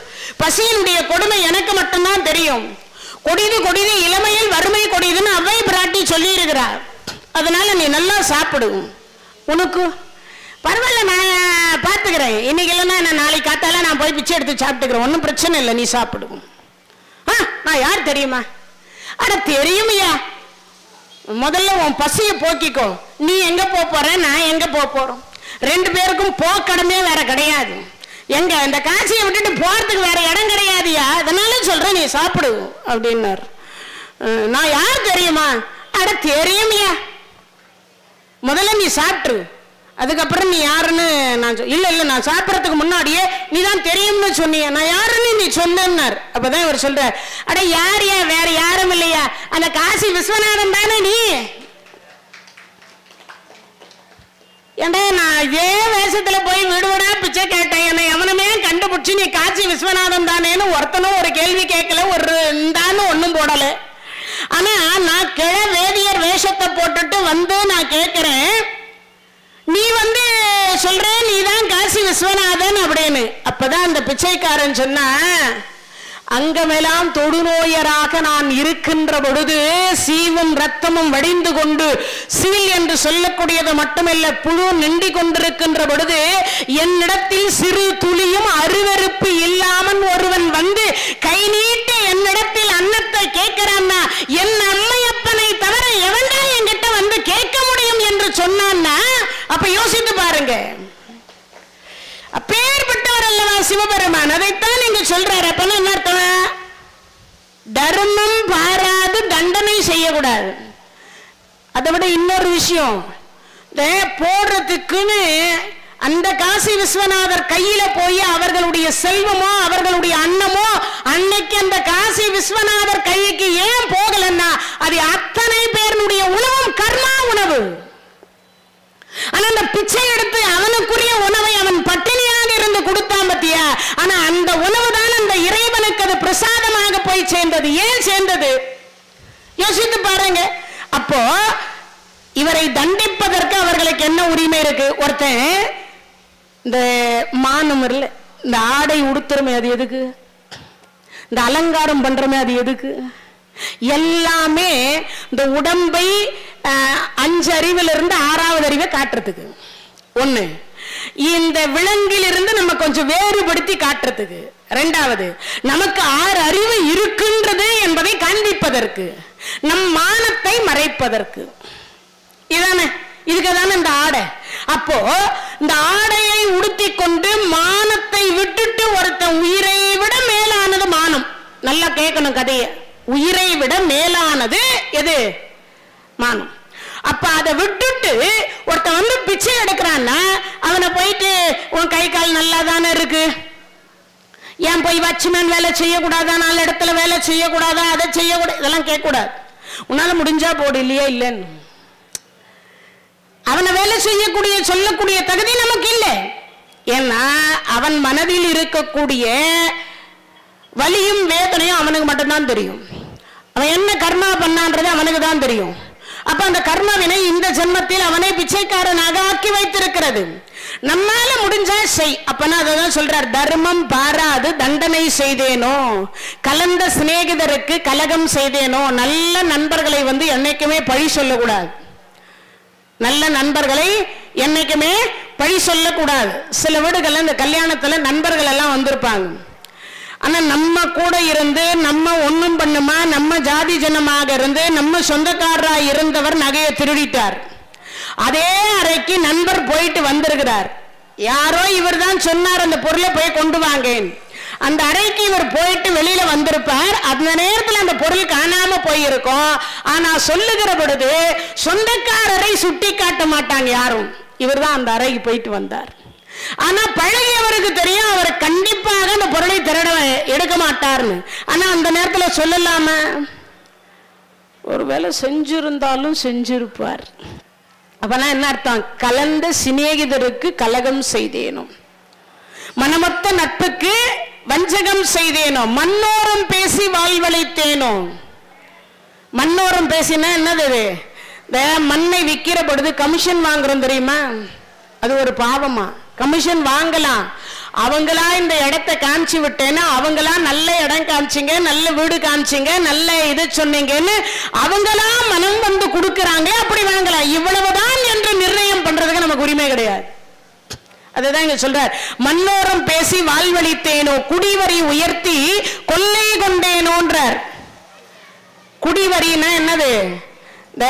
பசியினுடைய கொடுமை எனக்கு மட்டும்தான் தெரியும், கொடிது கொடிது இளமையில் வறுமை கொடிதுன்னு அவை பிராட்டி சொல்லி இருக்கிறார், அதனால நீ நல்லா சாப்பிடு, உனக்கு பரவாயில்ல நான் பார்த்துக்கிறேன், இன்னைக்கு இல்லைன்னா நான் நாளைக்கு காத்தால நான் போய் பிச்சை எடுத்து சாப்பிட்டுக்கிறேன், ஒன்றும் பிரச்சனை இல்லை, நீ சாப்பிடு. நான் யார் தெரியுமா? அட தெரியுமையா, முதல்ல உன் பசியை போக்கிக்கோ, நீ எங்க போற நான் எங்க போறோம், 2 பேருக்கும் போக்கடமே வேற கிடையாது, எங்க இந்த காசியை விட்டுட்டு போறதுக்கு வேற இடம் கிடையாதுயா, அதனால சொல்றேன் நீ சாப்பிடு அப்படின்னார். நான் யார் தெரியுமா? அட தெரியுமையா, முதல்ல நீ சாப்பிட்டு அதுக்கப்புறம் நீ யாருன்னு நான் இல்ல நான் சாப்பிடறதுக்கு முன்னாடியே நீ தான் தெரியும்னு சொன்னிய, நான் யாருன்னு நீ சொன்னார். அப்பதான் இவர் சொல்ற, அட யாரியா, வேற யாரும் இல்லையா, அந்த காசி விஸ்வநாதன் தானே நீ. ஏண்டா நான் இதே வேஷத்துல போய் விடுவடா பிச்சை கேட்டேன், என்னை எவனுமே கண்டுபிடிச்சு நீ காசி விஸ்வநாதன் தானேன்னு ஒருத்தனும் ஒரு கேள்வி கேட்கல, ஒரு இந்தான்னு ஒன்னும் போடல. ஆனா நான் கிழ வேதியர் வேஷத்தை போட்டுட்டு வந்து நான் கேட்கிறேன், நீ வந்து சொல்ற நீதான் காசி விஸ்வநாதன் அப்படின்னு. அப்பதான் அந்த பிச்சைக்காரன் சொன்ன, அங்கமெல்லாம் தொடுநோயராக நான் இருக்கின்ற பொழுது சீவும் ரத்தமும் வடிந்து கொண்டு சீல் என்று சொல்லக்கூடியது மட்டுமல்ல புழு நிண்டி கொண்டிருக்கின்ற பொழுது என்னிடத்தில் சிறு துளியும் அருவருப்பு இல்லாமல் ஒருவன் வந்து கை நீட்டி என்னிடத்தில் அன்னத்தை கேட்கிறான்னா என் அம்மையப்பனை தவிர எவன்டா என்கிட்ட வந்து கேட்க முடியும் என்று சொன்னான்னா, அப்ப யோசித்து பாருங்க, அப்பேற்பட்டவர் அல்லவா சிவபெருமான். அதைத்தான் நீங்க சொல்றாரு. அப்ப என்ன அர்த்தம்? தர்மம் பாராது தண்டனை செய்யக்கூடாது. அதை விட இன்னொரு விஷயம், போடுறதுக்குன்னு அந்த காசி விஸ்வநாதர் கையில போய் அவர்களுடைய செல்வமோ அவர்களுடைய அன்னமோ அன்னைக்கு அந்த காசி விஸ்வநாதர் கைக்கு ஏன் போகலன்னா அது அத்தனை பேருடைய உணவும் கர்மா உணவு. ஆனா அந்த பிச்சை எடுத்து அவனுக்குரிய உணவை அவன் பட்டினியாக இருந்து கொடுத்தான் பத்தியா, ஆனா அந்த உணவு தான் அந்த இறைவனுக்கு அது பிரசாதமாக போய் சேர்ந்தது. ஏன் சேர்ந்தது யோசித்து பாருங்க. அப்போ இவரை தண்டிப்பதற்கு அவர்களுக்கு என்ன உரிமை இருக்கு? ஒருத்தன் இந்த மானம் இல்ல, இந்த ஆடை உடுத்துறமே அது எதுக்கு? இந்த அலங்காரம் பண்றமே அது எதுக்கு? எல்லாமே இந்த உடம்பை 5 அறிவுல இருந்து 6வது அறிவை காட்டுறதுக்கு. ஒண்ணு, இந்த விலங்கில் இருந்து நம்ம கொஞ்சம் வேறுபடுத்தி காட்டுறதுக்கு. 2வது, நமக்கு 6 அறிவு இருக்கின்றது என்பதை காண்பிப்பதற்கு, நம் மானத்தை மறைப்பதற்கு. இதானே, இதுக்குதானே இந்த ஆடை. அப்போ இந்த ஆடையை உடுத்தி கொண்டு மானத்தை விட்டுட்டு ஒருத்தன் உயிரை விட மேலானது மானம். நல்லா கேட்கணும் கதையை. உயிரை விட மேலானது எது? மானம். அப்ப அதை விட்டுட்டு ஒருத்தன் வந்து பிச்சை எடுக்கிறான்னா அவனை போயிட்டு உன் கை கால் நல்லா தானே இருக்கு, ஏன் போய் வாட்ச்மேன் வேலை செய்யக்கூடாதா, 4 இடத்துல வேலை செய்யக்கூடாதா, அதை செய்யக்கூடாது, இதெல்லாம் கேட்கக்கூடாது. உன்னால முடிஞ்சா போடு, இல்லையா இல்லைன்னு. அவனை வேலை செய்யக்கூடிய சொல்லக்கூடிய தகுதி நமக்கு இல்லை. ஏன்னா அவன் மனதில் இருக்கக்கூடிய வலியும் வேதனையும் அவனுக்கு மட்டும்தான் தெரியும். அவன் என்ன கர்மா பண்ணான்றது அவனுக்கு தான் தெரியும். அப்ப அந்த கர்மாவினை இந்த ஜென்மத்தில் அவனை பிச்சைக்காரனாக ஆக்கி வைத்திருக்கிறது. நம்மால முடிஞ்சா செய். அப்பனா அதான் சொல்றார், தர்மம் பாராது தண்டனை செய்தேனோ, கலந்த சிநேகிதருக்கு கலகம் செய்தேனோ. நல்ல நண்பர்களை வந்து என்னைக்குமே பழி சொல்லக்கூடாது. நல்ல நண்பர்களை என்னைக்குமே பழி சொல்லக்கூடாது. சில வீடுகள்ல இந்த கல்யாணத்துல நண்பர்கள் எல்லாம் வந்திருப்பாங்க. ஆனா நம்ம கூட இருந்து நம்ம ஒண்ணும் பண்ணுமா, நம்ம ஜாதி ஜனமாக இருந்து நம்ம சொந்தக்காரரா இருந்தவர் நகையை திருடிட்டார். அதே அறைக்கு நண்பர் போயிட்டு வந்திருக்கிறார். யாரோ இவர் தான் சொன்னார் அந்த பொருளை போய் கொண்டு வாங்க. அந்த அறைக்கு இவர் போயிட்டு வெளியில வந்திருப்பார். அந்த நேரத்தில் அந்த பொருள் காணாம போயிருக்கும். ஆனா சொல்லுகிற பொழுது சொந்தக்காரரை சுட்டி காட்ட மாட்டாங்க யாரும். இவர் தான் அந்த அறைக்கு போயிட்டு வந்தார். ஆனா பழகியவருக்கு தெரியும் அவர் கண்டிப்பாக அந்த பொருளை எடுக்க மாட்டார்னு. ஆனா அந்த நேரத்தில் சொல்லலாம, ஒருவேளை செஞ்சிருந்தாலும் செஞ்சிருப்பார். அப்பனா என்ன அர்த்தம்? கலந்த சிநேகிதருக்கு கலகம் செய்தேனோ, மனமொத்த நட்புக்கு வஞ்சகம் செய்தேனோ, மண்ணோரம் பேசி வாழ்வழைத்தேனோ. மண்ணோரம் பேசினா என்னது? இந்த மண்ணை விற்கிற பொழுது கமிஷன் வாங்குறோம் தெரியுமா, அது ஒரு பாவமா? கமிஷன் வாங்கலாம், அவங்களா இந்த இடத்தை காமிச்சு விட்டேன்னா அவங்களா நல்ல இடம் காமிச்சிங்க, நல்ல வீடு காமிச்சிங்க, நல்ல இது சொன்னீங்கன்னு அவங்களா மனம் வந்து கொடுக்குறாங்க, அப்படி வாங்கலாம். இவ்வளவுதான் என்று நிர்ணயம் பண்றதுக்கு நமக்கு உரிமை கிடையாது. அதுதான் இங்க சொல்றார், மண்ணோரம் பேசி வாழ்வழித்தேனோ, குடிவரி உயர்த்தி கொள்ளை கொண்டேனோன்றார். குடிவரினா என்னது? இந்த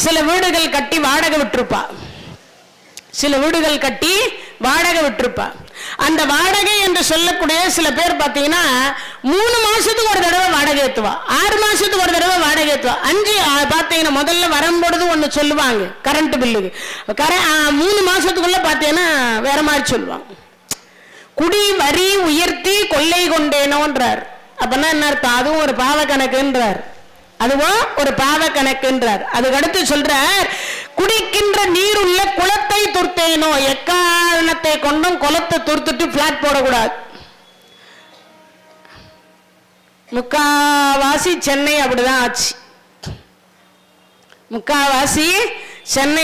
சில வீடுகள் கட்டி வாடகை விட்டுருப்பா, சில வீடுகள் கட்டி வாடகை விட்டுருப்பா. அந்த வாடகை என்று சொல்லக்கூடிய சில பேர் பார்த்தீங்கன்னா 3 மாசத்துக்கு ஒரு தடவை வாடகை ஏற்றுவா, 6 மாசத்துக்கு ஒரு தடவை வாடகை ஏற்றுவா. 5 பார்த்தீங்கன்னா முதல்ல வரும்பொழுது ஒன்று சொல்லுவாங்க கரண்ட் பில்லுக்கு, 3 மாசத்துக்குள்ள பார்த்தீங்கன்னா வேற மாதிரி சொல்லுவாங்க. குடி வரி உயர்த்தி கொள்ளை கொண்டேனோன்றார். அப்படின்னா என்ன அர்த்தம்? அதுவும் ஒரு பாவ கணக்குன்றார், அதுவும் ஒரு பாவ கணக்குன்றார். அதுக்கு அடுத்து சொல்றார், குடிக்கின்ற நீர் உள்ள குளத்தை துர்த்தேனோ, எக்காரணத்தை கொண்டும் குளத்தை துர்த்துட்டு பிளாட் போடக்கூடாது. முக்காவாசி சென்னை அப்படிதான் ஆச்சு, முக்காவாசி சென்னை.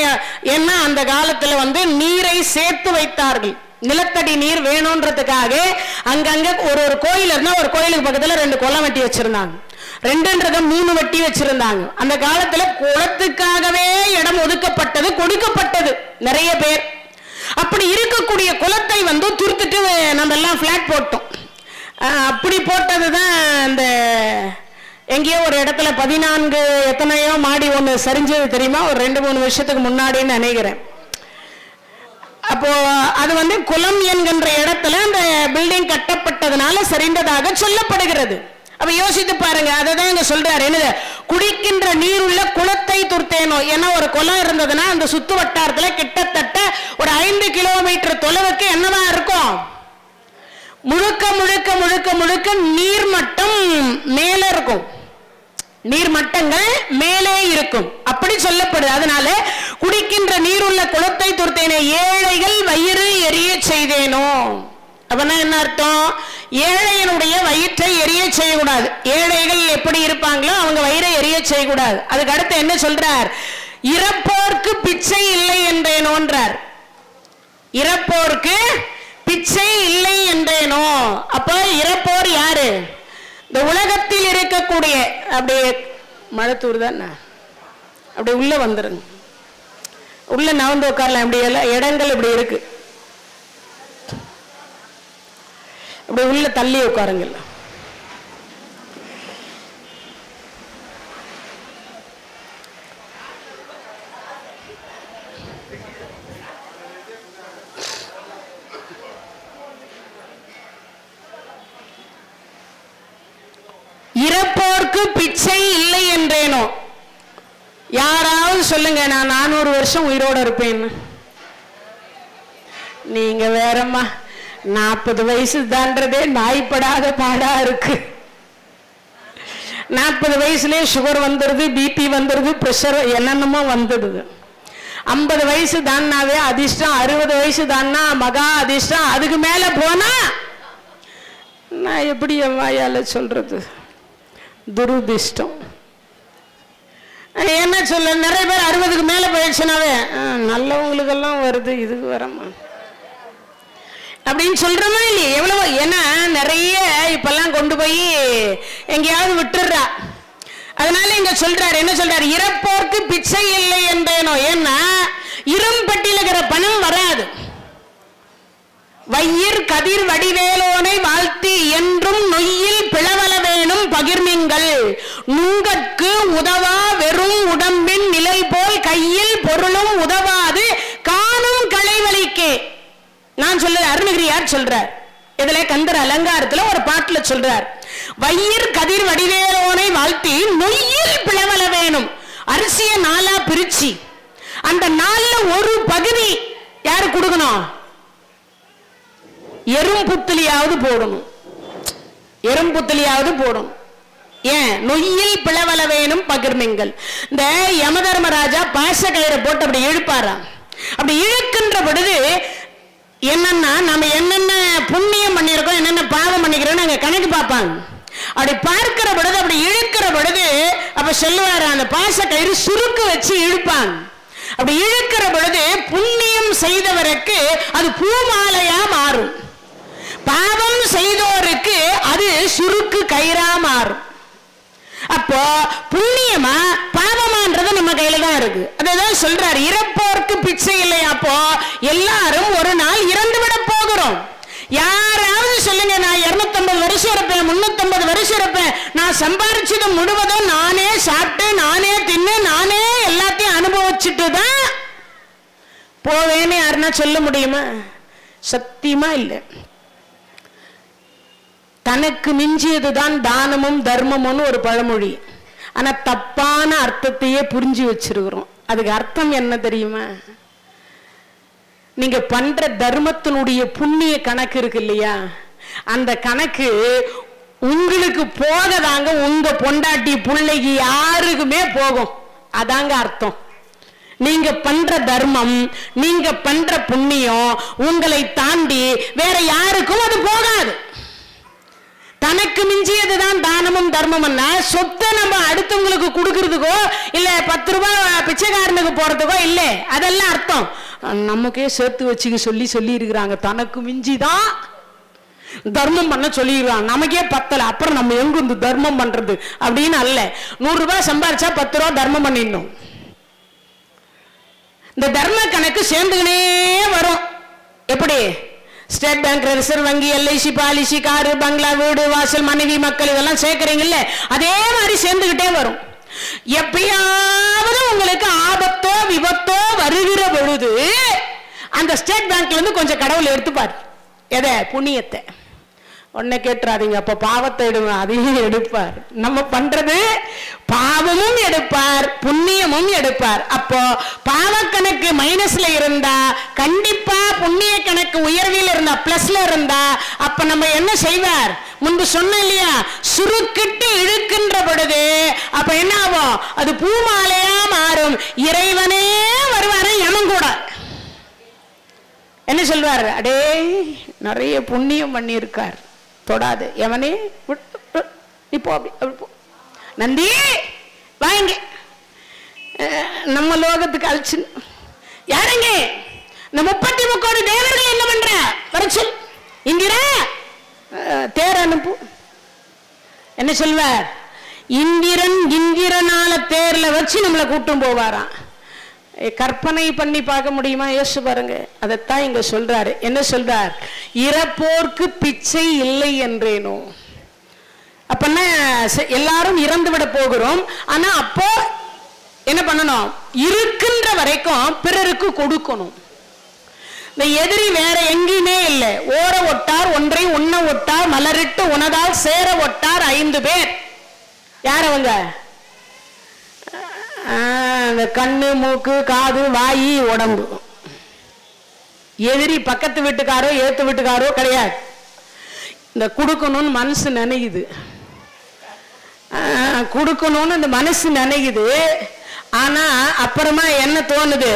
ஏன்னா அந்த காலத்துல வந்து நீரை சேர்த்து வைத்தார்கள், நிலத்தடி நீர் வேணும்ன்றதுக்காக அங்கங்க ஒரு கோயில் இருந்தா ஒரு கோயிலுக்கு பக்கத்துல 2 குளம் வெட்டி வச்சிருந்தாங்க, 2ன்றத 3 வெட்டி வச்சிருந்தாங்க. அந்த காலத்துல குளத்துக்காகவே இடம் ஒதுக்கப்பட்டது, கொடுக்கப்பட்டது நிறைய பேர். அப்படி இருக்கக்கூடிய குளத்தை வந்து துருத்துட்டு நம்ம எல்லாம் பிளாட் போட்டோம். அப்படி போட்டதுதான் இந்த எங்கேயோ ஒரு இடத்துல 14 எத்தனையோ மாடி ஒன்று சரிஞ்சது தெரியுமா, ஒரு 2-3 வருஷத்துக்கு முன்னாடின்னு நினைக்கிறேன். அப்போ அது வந்து குளம் என்கின்ற இடத்துல அந்த பில்டிங் கட்டப்பட்டதுனால சரிந்ததாக சொல்லப்படுகிறது. அப்ப யோசித்து பாருங்க. அதை தான் இங்க சொல்றாரு. என்னது? குடிக்கின்ற நீர் உள்ள குளத்தை துர்த்தேனோ. ஏன்னா ஒரு குளம் இருந்ததுன்னா அந்த சுத்து வட்டாரத்துல கிட்டத்தட்ட ஒரு 5 கிலோமீட்டர் தொலைவுக்கு என்னவா இருக்கும்? முழுக்க முழுக்க முழுக்க முழுக்க நீர்மட்டம் மேல இருக்கும், நீர்மட்டங்கள் மேலே இருக்கும், அப்படி சொல்லப்படுது. அதனால குடிக்கின்ற நீர் உள்ள குளத்தை துர்த்தேனே, ஏழைகள் வயிறு எரிய செய்தேனோ. அப்படின்னா என்ன அர்த்தம்? ஏழையனுடைய வயிற்றை எரிய செய்யக்கூடாது. ஏழைகள் எப்படி இருப்பாங்களோ அவங்க வயிறை எரிய செய்யக்கூடாது. அதுக்கு அடுத்து என்ன சொல்றார்? இறப்போர்க்கு பிச்சை இல்லை என்றேனோன்றார். இறப்போர்க்கு பிச்சை இல்லை என்றேனோ. அப்ப இறப்போர் யாரு? இந்த உலகத்தில் இருக்கக்கூடிய, அப்படியே மழத்தூர் தான், அப்படி உள்ள வந்துருங்க, உள்ள நவந்து உட்காரலாம். இப்படி எல்லாம் இடங்கள் இப்படி இருக்கு, அப்படி உள்ள தள்ளி உட்காருங்க. இறப்போர்க்கு பிச்சை இல்லை என்றேனோ. யாராவது சொல்லுங்க, நான் 400 வருஷம் உயிரோட இருப்பேன்னு. நீங்க வேறம்மா, 40 வயசு தான்றதே நாய்ப்படாத பாடா இருக்கு. 40 வயசுலயே சுகர் வந்துடுது, பிபி வந்துடுது, பிரஷர் என்னென்னமோ வந்துடுது. 50 வயசு தான்னாவே அதிர்ஷ்டம், 60 வயசு தான்னா மகா அதிர்ஷ்டம், அதுக்கு மேல போனா நான் எப்படி என் வாயால சொல்றது? துருதிஷ்டம். என்ன சொல்ல, நிறைய பேர் 60க்கு மேல போயிடுச்சுனாவே நல்லவங்களுக்கெல்லாம் வருது, இதுக்கு வரமா அப்படின்னு சொல்றோமா இல்லையா? எவ்வளவு, ஏன்னா நிறைய இப்பெல்லாம் கொண்டு போய் எங்கேயாவது விட்டுடுறா. அதனால இங்க சொல்றாரு, என்ன சொல்றாரு? இறப்போர்க்கு பிச்சை இல்லை என்றேனோ. ஏன்னா இரும்பட்டியில் இருக்கிற பணம் வராது. வையிர் கதிர் வடிவேலோனை வாழ்த்தி என்றும் நொய்யில் பிளவல வேணும் பகிர்மிங்கள் நுங்கற்கு உதவா வெறும் உடம்பின் நிலை போல் கையில் பொருளும் உதவாது காணும் களைவலிக்கே. நான் சொல்ல அருணகிரியார் சொல்றார். இதுல கந்தர் அலங்காரத்துல ஒரு பாட்டுல சொல்றார், வையிர் கதிர் வடிவேலோனை வாழ்த்தி நொய்யில் பிளவல வேணும். அரிசிய 4ஆ பிரிச்சு அந்த 4ல ஒரு பகுதி யாரு கொடுக்கணும்? எறும்புத்திலியாவது போடணும், எறும்புத்திலியாவது போடணும். ஏன்? நொய்யில் பிளவல வேணும் பகிர்மிங்கள். இந்த யமதர்மராஜா பாச கயிறை போட்டு அப்படி இழுப்பாராம். அப்படி இழுக்கின்ற பொழுது என்னன்னா, நம்ம என்னென்ன புண்ணியம் பண்ணிருக்கோம், என்னென்ன பாவம் பண்ணிக்கிறோம் அங்க கணக்கு பார்ப்பாங்க. அப்படி பார்க்கிற பொழுது, அப்படி இழுக்கிற பொழுது அப்ப சொல்லுவாரு, அந்த பாச கயிறு சுருக்கு வச்சு இழுப்பாங்க. அப்படி இழுக்கிற பொழுது புண்ணியம் செய்தவருக்கு அது பூமாலையா மாறும், பாவம் செய்தோருக்கு அது சுருக்கு கயிறா மாறும். அப்போ புண்ணியமா பாவமான்றது நம்ம கையில தான் இருக்கு. அதான் சொல்றாரு, இறப்போர்க்கு பிச்சை இல்லை. அப்போ எல்லாரும் ஒரு நாள் இறந்து விட போகிறோம். யாராவது சொல்லுங்க, நான் 250 வருஷம் இருப்பேன், 350 வருஷம் இருப்பேன், நான் சம்பாரிச்சது முழுவதும் நானே சாப்பிட்டு நானே தின்னு நானே எல்லாத்தையும் அனுபவிச்சுட்டு தான் போவேன்னு யாருன்னா சொல்ல முடியுமா? சத்தியமா இல்லை. தனக்கு மிஞ்சியதுதான் தானமும் தர்மமும் ஒரு பழமொழி. ஆனா தப்பான அர்த்தத்தையே புரிஞ்சு வச்சிருக்கிறோம். அதுக்கு அர்த்தம் என்ன தெரியுமா? நீங்க பண்ற தர்மத்தினுடைய புண்ணிய கணக்கு இருக்கு இல்லையா, அந்த கணக்கு உங்களுக்கு போகதாங்க, உங்க பொண்டாட்டி பிள்ளைக்கு யாருக்குமே போகும். அதாங்க அர்த்தம். நீங்க பண்ற தர்மம், நீங்க பண்ற புண்ணியம் உங்களை தாண்டி வேற யாருக்கும் அது போகாது. தனக்கு மிஞ்சியதுதான் தானமும் தர்மம்னா, சொத்தை நம்ம அடுத்தவங்களுக்கு கொடுக்கறதுக்கோ இல்ல 10 ரூபாய் பிச்சைக்காரனுக்கு போறதுக்கோ இல்லை. அதெல்லாம் அர்த்தம் நமக்கே சேர்த்து வச்சுக்க சொல்லி சொல்லி இருக்கிறாங்க. தனக்கு மிஞ்சிதான் தர்மம் பண்ண சொல்லிடுறாங்க, நமக்கே பத்தல, அப்புறம் நம்ம எங்க இந்த தர்மம் பண்றது அப்படின்னு அல்ல. 100 ரூபாய் சம்பாரிச்சா 10 ரூபாய் தர்மம் பண்ணிடணும். இந்த தர்ம கணக்கு சேர்ந்துக்கினே வரும். எப்படி? ஸ்டேட் பேங்க், ரிசர்வ் வங்கி, எல்ஐசி பாலிசி, காரு, பங்களா, வீடு, வாசல், மனைவி, மக்கள் இதெல்லாம் சேர்க்கறீங்கல்ல, அதே மாதிரி சேர்ந்துகிட்டே வரும். எப்பயாவது உங்களுக்கு ஆபத்தோ விபத்தோ வருகிற பொழுது அந்த ஸ்டேட் பேங்க்ல இருந்து கொஞ்சம் கடவுள் எடுத்துப்பார். எதை? புண்ணியத்தை. உடனே கேட்டுறாதீங்க, அப்ப பாவத்தை எடுங்க, அதையும் எடுப்பார். நம்ம பண்றது பாவமும் எடுப்பார், புண்ணியமும் எடுப்பார். அப்போ பாவ கணக்கு மைனஸ்ல இருந்தா கண்டிப்பா புண்ணிய கணக்கு உயர்வில் இருந்தா பிளஸ்ல இருந்தா அப்ப நம்ம என்ன செய்வார்? முன்பு சொன்ன இல்லையா, சுருக்கிட்டு இழுக்கின்ற பொழுது அப்ப என்ன ஆகும்? அது பூமாலையா மாறும். இறைவனே வருவாரு யமன் கூட. என்ன சொல்வார்? அடே நிறைய புண்ணியம் பண்ணி இருக்கார், தொடாது எவனே, இப்போ அப்படி போ, நந்தி வாங்க நம்ம லோகத்துக்கு அழிச்சு. யாருங்க இந்த 33 தேவர்கள் என்ன பண்ற? வர சொல், இந்திரா தேர் அனுப்பு. என்ன சொல்வார்? இந்திரனால தேர்ல வச்சு நம்மளை கூட்டும் போவாராம். கற்பனை பண்ணி பார்க்க முடியுமா? யோசிச்சு பாருங்க. அதைத்தான் இங்க சொல்றாரு. என்ன சொல்றார்? இறப்போர்க்கு பிச்சை இல்லை என்றேனோ. அப்பன்னா எல்லாரும் இறந்து விட போகிறோம். ஆனா அப்போ என்ன பண்ணணும்? இருக்கின்ற வரைக்கும் பிறருக்கு கொடுக்கணும். இந்த எதிரி வேற எங்கேயுமே இல்லை. ஓர ஒட்டார் ஒன்றை உண்ண ஒட்டார், மலரிட்டு உணதால் சேர ஒட்டார் 5 பேர். யார் அவங்க? அந்த கண்ணு, மூக்கு, காது, வாயி, உடம்பு. எதிரி பக்கத்து வீட்டுக்காரோ ஏத்து வீட்டுக்காரோ கிடையாது. இந்த கொடுக்கணும்னு மனசு நினைக்குது, கொடுக்கணும்னு அந்த மனசு நினைக்குது. ஆனா அப்புறமா என்ன தோணுது?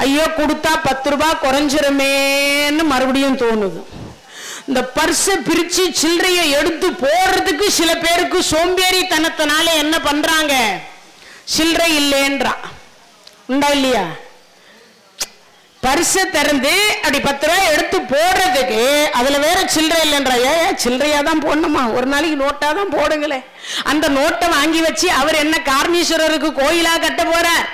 ஐயோ கொடுத்தா 10 ரூபாய் குறைஞ்சிருமேன்னு மறுபடியும் தோணுது. இந்த பர்ஸை பிரிச்சு சில்லறையை எடுத்து போடுறதுக்கு சில பேருக்கு சோம்பேறித்தனத்தினால என்ன பண்றாங்க? சில்லறை இல்லைன்றா. உண்டா இல்லையா? பரிசை திறந்து அப்படி 10 ரூபாய் எடுத்து போடுறதுக்கு அதுல வேற சில்லறை இல்லைன்றா. சில்லறையா தான் போடணுமா? ஒரு நாளைக்கு நோட்டா தான் போடுங்களே. அந்த நோட்டை வாங்கி வச்சு அவர் என்ன கார்ணீஸ்வரருக்கு கோயிலா கட்ட போறார்?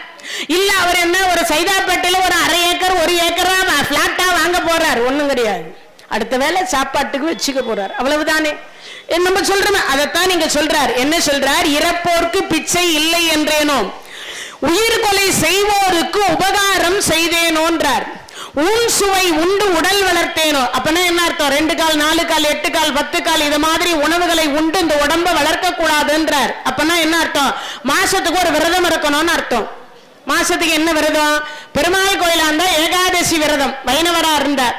இல்ல அவர் என்ன ஒரு சைதாப்பேட்டையில ஒரு 1/2 ஏக்கர் 1 ஏக்கரா பிளாட்டா வாங்க போறார்? ஒண்ணும் கிடையாது. அடுத்த வேலை சாப்பாட்டுக்கு வச்சுக்க போறார், அவ்வளவுதானே. நம்ம சொல்றோம், அதைத்தான் நீங்க சொல்றார். என்ன சொல்றார்? இறப்போர்க்கு பிச்சை இல்லை என்றேனோ, உயிர் கொலை செய்வோருக்கு உபகாரம் செய்தேனோன்றார். உன் சுவை உண்டு உடல் வளர்த்தேனோ. அப்பனா என்ன அர்த்தம்? 2 கால் 4 கால் 8 கால் 10 கால் இது மாதிரி உணவுகளை உண்டு இந்த உடம்ப வளர்க்க கூடாதுன்றார். அப்பனா என்ன அர்த்தம்? மாசத்துக்கு ஒரு விரதம் இருக்கணும்னு அர்த்தம். மாசத்துக்கு என்ன விரதம்? பெருமாள் கோயிலா இருந்தா ஏகாதசி விரதம், வைணவரா இருந்தார்.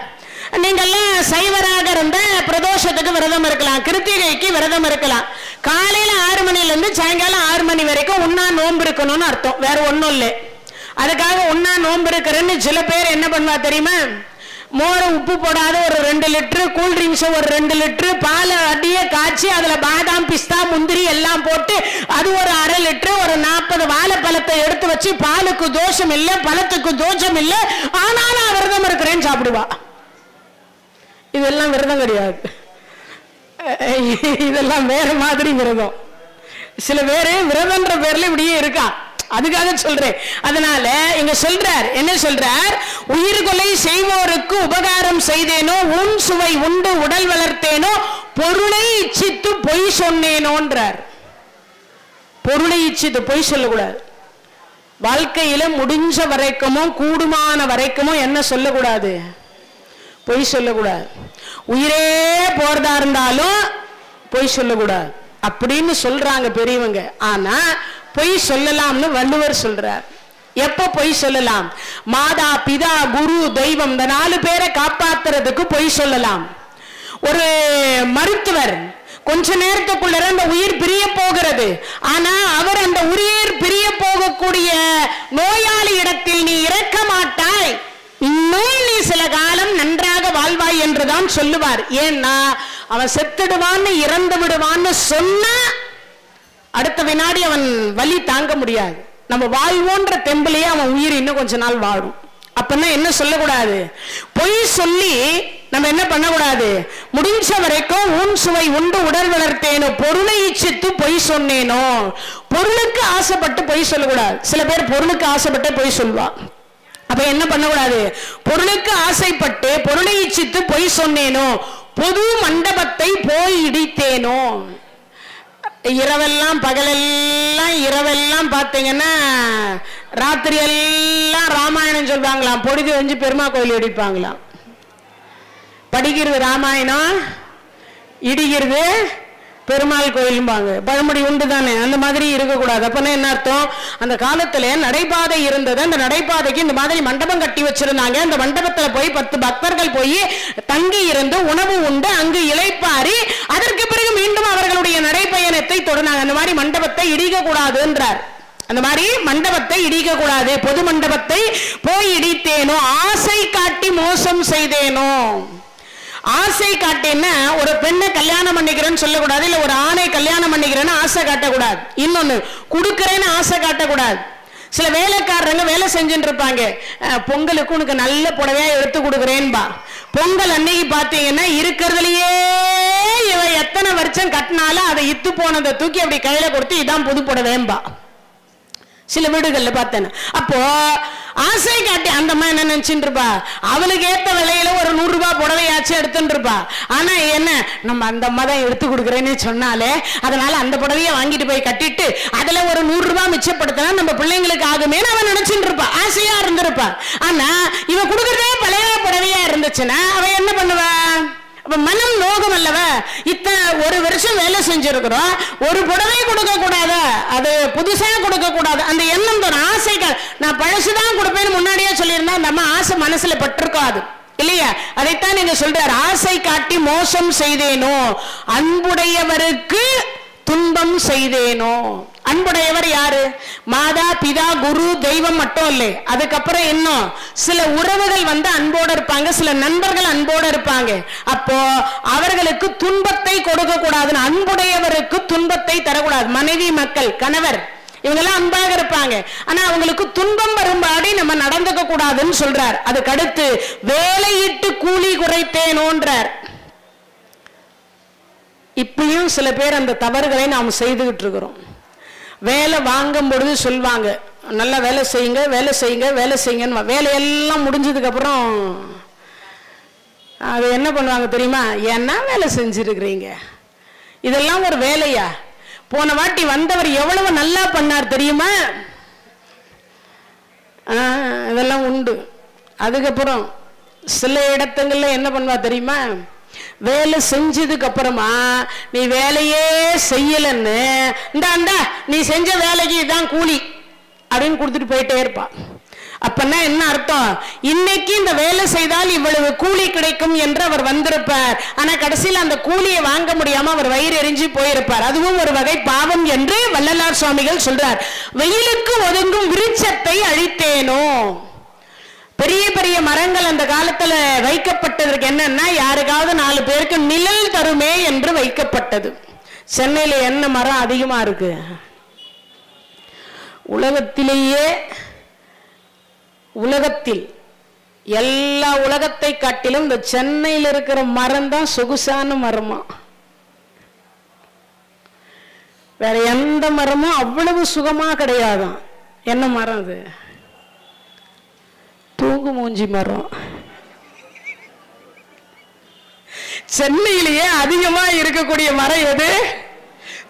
நீங்கெல்லாம் சைவராக இருந்த பிரதோஷத்துக்கு விரதம் இருக்கலாம், கிருத்திகைக்கு விரதம் இருக்கலாம். காலையில 6 மணில இருந்து சாயங்காலம் 6 மணி வரைக்கும் உண்ணா நோன்பு இருக்கணும்னு அர்த்தம், வேற ஒண்ணும் இல்லை. அதுக்காக உண்ணா நோன்பு இருக்கிறேன்னு சில பேர் என்ன பண்ணுவா தெரியுமா? மோர உப்பு போடாத ஒரு 2 லிட்டரு, கூல்ட்ரிங்க்ஸ் ஒரு 2 லிட்டரு, பாலை அடியே காய்ச்சி அதுல பாதாம் பிஸ்தா முந்திரி எல்லாம் போட்டு அது ஒரு 1/2 லிட்டரு, ஒரு 40 வாழைப்பழத்தை எடுத்து வச்சு பாலுக்கு தோஷம் இல்லை, பழத்துக்கு தோஷம் இல்லை, ஆனாலும் விரதம் இருக்கிறேன்னு சாப்பிடுவா. இதெல்லாம் விரதம் கிடையாது, இதெல்லாம் வேற மாதிரி விரதம். சில பேரு விரதம்ன்ற பேர்ல இப்படியே இருக்கா, அதுக்காக சொல்றேன். அதனால இங்க சொல்றார், என்ன சொல்றார்? உயிர் கொலை செய்வோருக்கு உபகாரம் செய்தேனோ, உன் சுவை உண்டு உடல் வளர்த்தேனோ, பொருளை இச்சித்து பொய் சொன்னேனோன்றார். பொருளை இச்சித்து பொய் சொல்லக்கூடாது. வாழ்க்கையில முடிஞ்ச வரைக்குமோ கூடுமான வரைக்குமோ என்ன சொல்லக்கூடாது? பொய் சொல்லக்கூடாது. உயிரே போறதா இருந்தாலும் பொய் சொல்லக்கூடாது அப்படின்னு சொல்றாங்க பெரியவங்க. ஆனா பொய் சொல்லலாம்னு வள்ளுவர் சொல்றார். எப்ப பொய் சொல்லலாம்? மாதா பிதா குரு தெய்வம் இந்த 4 பேரை காப்பாத்துறதுக்கு பொய் சொல்லலாம். ஒரு மருத்துவர் கொஞ்ச நேரத்துக்குள்ள அந்த உயிர் பிரிய போகிறது, ஆனா அவர் அந்த உயிர் பிரிய போகக்கூடிய நோயாளி இடத்தில் நீ இறக்க மாட்டாய், இன்னும் நீ சில காலம் நன்றாக வாழ்வாய் என்றுதான் சொல்லுவார். ஏன்னா அவன் செத்துடுவான்னு இறந்து விடுவான்னு சொன்னா அடுத்த வினாடி அவன் வலி தாங்க முடியாது. நம்ம வாழ்வோன்ற தெம்பிலேயே அவன் உயிர் இன்னும் கொஞ்ச நாள் வாழும். அப்பன்னா என்ன சொல்லக்கூடாது? பொய் சொல்லி நம்ம என்ன பண்ணக்கூடாது? முடிஞ்ச வரைக்கும் உன் சுவை உண்டு உடல் வளர்த்தேனோ, பொருளை இச்சித்து பொய் சொன்னேனோ. பொருளுக்கு ஆசைப்பட்டு பொய் சொல்லக்கூடாது. சில பேர் பொருளுக்கு ஆசைப்பட்டு பொய் சொல்வா. அப்ப என்ன பண்ணக்கூடாது? பொருளுக்கு ஆசைப்பட்டு பொருளை இச்சித்து பொய் சொன்னேனோ, பொது மண்டபத்தை போய் இடித்தேனோ. இரவெல்லாம் பகலெல்லாம் இரவெல்லாம் பார்த்தீங்கன்னா ராத்திரி எல்லாம் ராமாயணம் சொல்வாங்களாம், பொழுது வந்து பெருமா கோயில் இடிப்பாங்களாம். படிக்கிறது ராமாயணம், இடிக்கிறது பெருமாள் கோயிலும்பாங்க. பழமொழி உண்டு தானே, அந்த மாதிரி இருக்கக்கூடாது. அப்பனா என்ன அர்த்தம்? அந்த காலத்துல நடைபாதை இருந்தது, அந்த நடைபாதைக்கு இந்த மாதிரி மண்டபம் கட்டி வச்சிருந்தாங்க. அந்த மண்டபத்துல போய் 10 பக்தர்கள் போய் தங்கி இருந்து உணவு உண்டு அங்கு இளைப்பாரி அதற்கு பிறகு மீண்டும் அவர்களுடைய நடைபயணத்தை தொடர்ந்தாங்க. அந்த மாதிரி மண்டபத்தை இடிக்க கூடாதுன்றார். அந்த மாதிரி மண்டபத்தை இடிக்க கூடாது. பொது மண்டபத்தை போய் இடித்தேனோ, ஆசை காட்டி மோசம் செய்தேனோ. ஆசை காட்டினா ஒரு பெண்ணை கல்யாணம் பண்ணிக்கிறேன்னு சொல்லக்கூடாது, இல்ல ஒரு ஆணை கல்யாணம் பண்ணிக்கிறேன்னு ஆசை காட்டக்கூடாது. இன்னொன்னு, கொடுக்கறேன்னு ஆசை காட்டக்கூடாது. சில வேலைக்காரங்க வேலை செஞ்சுட்டு இருப்பாங்க, பொங்கலுக்கு உனக்கு நல்ல புடவையா எடுத்து கொடுக்குறேன்பா. பொங்கல் அன்னைக்கு பாத்தீங்கன்னா இருக்கிறதுலயே இவ எத்தனை வருஷம் கட்டினாலும் அதை இத்து போனதை தூக்கி அப்படி கையில கொடுத்து இதான் புது புடவேன்பா. சில வீடுகள்ல பார்த்தேன். அப்போ ஆசை காட்டி அந்த அம்மா என்ன நினைச்சுட்டு இருப்பா, அவளுக்கு ஏத்த விலையில ஒரு 100 ரூபாய் புடவையாச்சும் எடுத்துட்டு இருப்பா. ஆனா என்ன, நம்ம அந்த அம்மா தான் எடுத்து கொடுக்குறேன்னு சொன்னாலே அதனால அந்த புடவைய வாங்கிட்டு போய் கட்டிட்டு அதுல ஒரு 100 ரூபாய் மிச்சப்படுத்தினா நம்ம பிள்ளைங்களுக்கு ஆகுமே அவன் நினைச்சுட்டு இருப்பா, ஆசையா இருந்திருப்பா. ஆனா இவ கொடுக்கறதே பழைய புடவையா இருந்துச்சுன்னா அவ என்ன பண்ணுவா? மனம் நோகம் அல்லவ. இத்தனை ஒரு வருஷம் வேலை செஞ்சிருக்கிறோம், ஒரு புடவை கொடுக்க கூடாது, அது புதுசா கொடுக்க கூடாது, அந்த எண்ணம் தோணும். ஆசைகள் நான் பழசுதான் கொடுப்பேன்னு முன்னாடியே சொல்லியிருந்தா நம்ம ஆசை மனசுல பட்டிருக்காது இல்லையா? அதைத்தான் நீங்க சொல்றாரு, ஆசை காட்டி மோசம் செய்தேனோ, அன்புடையவருக்கு துன்பம் செய்தேனோ. அன்புடையவர் யாரு? மாதா பிதா குரு தெய்வம் மட்டும் இல்லை, அதுக்கப்புறம் இன்னும் சில உறவுகள் வந்து அன்போடு இருப்பாங்க, சில நண்பர்கள் அன்போடு இருப்பாங்க. அப்போ அவர்களுக்கு துன்பத்தை கொடுக்க கூடாதுன்னு, அன்புடையவருக்கு துன்பத்தை தரக்கூடாது. மனைவி மக்கள் கணவர் இவங்கெல்லாம் அன்பாக இருப்பாங்க, ஆனா அவங்களுக்கு துன்பம் வரும்பாடி நம்ம நடந்துக்க கூடாதுன்னு சொல்றார். அதுக்கு அடுத்து வேலையிட்டு கூலி குறைத்தேனோன்றார். இப்பயும் சில பேர் அந்த தவறுகளை நாம் செய்துகிட்டு இருக்கிறோம். வேலை வாங்கும் பொழுது சொல்வாங்க, நல்லா வேலை செய்யுங்க வேலை செய்யுங்க வேலை செய்யுங்கன்னு. வேலையெல்லாம் முடிஞ்சதுக்கு அப்புறம் அது என்ன பண்ணுவாங்க தெரியுமா? ஏன்னா வேலை செஞ்சிருக்கிறீங்க, இதெல்லாம் ஒரு வேலையா? போன வாட்டி வந்தவர் எவ்வளவு நல்லா பண்ணார் தெரியுமா? இதெல்லாம் உண்டு. அதுக்கப்புறம் சில இடத்துங்கள்ல என்ன பண்ணுவா தெரியுமா? வேலை செஞ்சதுக்கு அப்புறமா நீ வேலையே செய்யலன்னு இந்தா நீ செஞ்ச வேலைக்கு இதான் கூலி அப்படின்னு கொடுத்துட்டு போயிட்டே இருப்பா. அப்பன்னா என்ன அர்த்தம்? இன்னைக்கு இந்த வேலை செய்தால் இவ்வளவு கூலி கிடைக்கும் என்று அவர் வந்திருப்பார். ஆனா கடைசியில் அந்த கூலியை வாங்க முடியாம அவர் வயிறு எரிஞ்சு போயிருப்பார். அதுவும் ஒரு வகை பாவம் என்று வள்ளலார் சுவாமிகள் சொல்றார். வெயிலுக்கு ஒதுங்கும் விருட்சத்தை அழித்தேனோ. பெரிய பெரிய மரங்கள் அந்த காலத்துல வைக்கப்பட்டதற்கு என்னன்னா, யாருக்காவது 4 பேருக்கு நிழல் தருமே என்று வைக்கப்பட்டது. சென்னையில என்ன மரம் அதிகமா இருக்கு? உலகத்திலேயே, உலகத்தில் எல்லா உலகத்தை காட்டிலும் இந்த சென்னையில் இருக்கிற மரம் தான் சொகுசான மரமா. வேற எந்த மரமும் அவ்வளவு சுகமா கிடையாதான். என்ன மரம் அது? தூங்கு மூஞ்சி மரம். சென்னையிலேயே அதிகமா இருக்கக்கூடிய மரம் எது?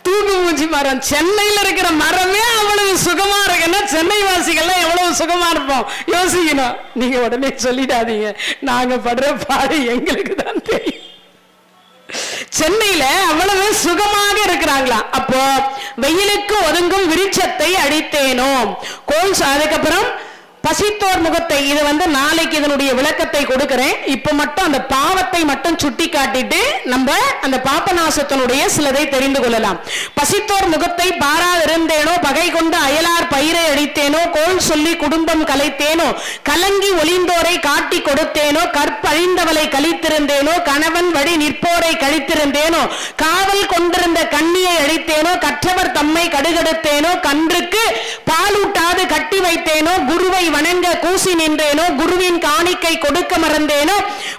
தூங்கு மூஞ்சி மரம். சென்னையில் இருக்கிற மரமே அவ்வளவு சுகமா இருக்குன்னா சென்னை வாசிகள்லாம் எவ்வளவு சுகமா இருப்போம் யோசிக்கணும். நீங்க உடனே சொல்லிடாதீங்க, நாங்க படுற பாடு எங்களுக்கு தான் தெரியும். சென்னையில அவ்வளவு சுகமாக இருக்கிறாங்களா? அப்போ வெயிலுக்கு ஒதுங்கும் விருட்சத்தை அடித்தேனோ. அதுக்கப்புறம் பசித்தோர் முகத்தை, இது வந்து நாளைக்கு இதனுடைய விளக்கத்தை கொடுக்கிறேன். இப்ப மட்டும் அந்த பாவத்தை மட்டும் சுட்டி காட்டிட்டு நம்ம அந்த பாபநாசத்தினுடைய சிலதை தெரிந்து கொள்ளலாம். பசித்தோர் முகத்தை பாராதிருந்தேனோ, பகை கொண்டு அயலார் பயிரை அடித்தேனோ, கோல் சொல்லி குடும்பம் கலைத்தேனோ, கலங்கி ஒளிந்தோரை காட்டி கொடுத்தேனோ, கற்பழிந்தவளை கழித்திருந்தேனோ, கணவன் வழி நிற்போரை கழித்திருந்தேனோ, காவல் கொண்டிருந்த கண்ணியை அழித்தேனோ, கற்றவர் தம்மை கடுகெடுத்தேனோ, கன்றுக்கு பாலூட்டாது கட்டி வைத்தேனோ, குருவை வணங்க கூசி நின்றேனோ, குருவின் காணிக்கை கொடுக்க மறந்தேனோ,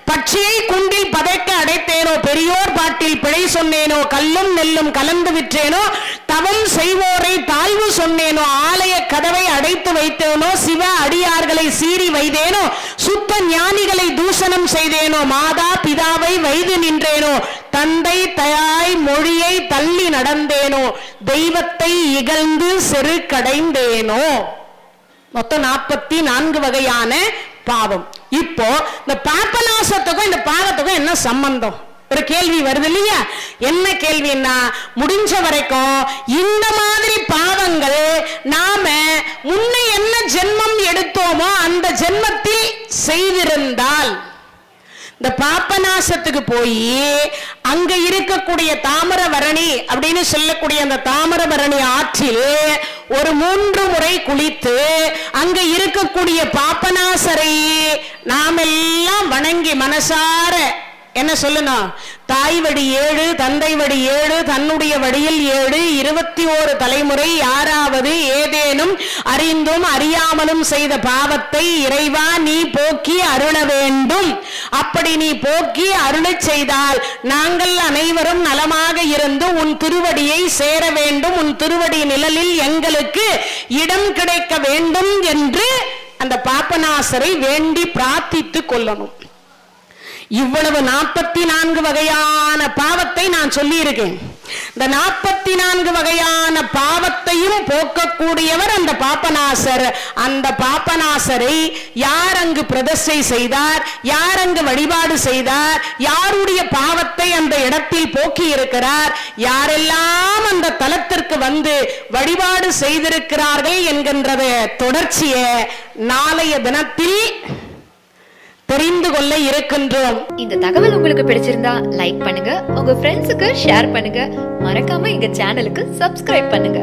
பட்சியை குண்டில் பதைக்க அடைத்தேனோ, பெரியோர் பாட்டில் பிழை சொன்னேனோ, கல்லும் நெல்லும் கலந்து விற்றேனோ, தவம் செய்வோரை தாழ்வு சொன்னேனோ, ஆலய கதவை அடைத்து வைத்தேனோ, சிவ அடியார்களை சீறி வைத்தேனோ, சுத்த ஞானிகளை தூஷணம் செய்தேனோ, மாதா பிதாவை வைது நின்றேனோ, தந்தை தாய் மொழியை தள்ளி நடந்தேனோ, தெய்வத்தை இகழ்ந்து செரு கடைந்தேனோ. மொத்தம் 44 வகையான பாவம். இப்போ இந்த பாபநாசத்துக்கும் இந்த பாவத்துக்கும் என்ன சம்பந்தம்? ஒரு கேள்வி வருது இல்லையா? என்ன கேள்வின்னா, முடிஞ்ச வரைக்கும் இந்த மாதிரி பாவங்கள் நாம முன்ன என்ன ஜென்மம் எடுத்தோமோ அந்த ஜென்மத்தில் செய்திருந்தால், இந்த பாப்பநாசத்துக்கு போய் அங்க இருக்கக்கூடிய தாமிரபரணி அப்படின்னு சொல்லக்கூடிய அந்த தாமிரபரணி ஆற்றில் ஒரு 3 முறை குளித்து அங்க இருக்கக்கூடிய பாப்பநாசரை நாமெல்லாம் வணங்கி மனசார என்ன சொல்லணும்? தாய் வழி 7, தந்தை வழி 7, தன்னுடைய வழியில் 7, 21 தலைமுறை யாராவது ஏதேனும் அறிந்தும் அறியாமலும் செய்த பாவத்தை இறைவா நீ போக்கி அருள வேண்டும். அப்படி நீ போக்கி அருளச் செய்தால் நாங்கள் அனைவரும் நலமாக இருந்து உன் திருவடியை சேர வேண்டும், உன் திருவடி நிழலில் எங்களுக்கு இடம் கிடைக்க வேண்டும் என்று அந்த பாப்பநாசரை வேண்டி பிரார்த்தித்து கொள்ளணும். இவ்வளவு 44 வகையான பாவத்தை நான் சொல்லி இருக்கேன். இந்த 44 வகையான பாவத்தையும் போக்கக்கூடியவர் அந்த பாப்பநாசர். அந்த பாப்பநாசரை யார் அங்கு பிரதிஷ்டை செய்தார், யார் அங்கு வழிபாடு செய்தார், யாருடைய பாவத்தை அந்த இடத்தில் போக்கி இருக்கிறார், யாரெல்லாம் அந்த தலத்திற்கு வந்து வழிபாடு செய்திருக்கிறார்கள் என்கின்றத தொடர்ச்சியை நாளைய தினத்தில் தெரிந்து கொள்ள இருக்கின்றோம். இந்த தகவல் உங்களுக்கு பிடிச்சிருந்தா லைக் பண்ணுங்க, உங்க ஃப்ரெண்ட்ஸுக்கு ஷேர் பண்ணுங்க, மறக்காம எங்க சேனலுக்கு சப்ஸ்கிரைப் பண்ணுங்க.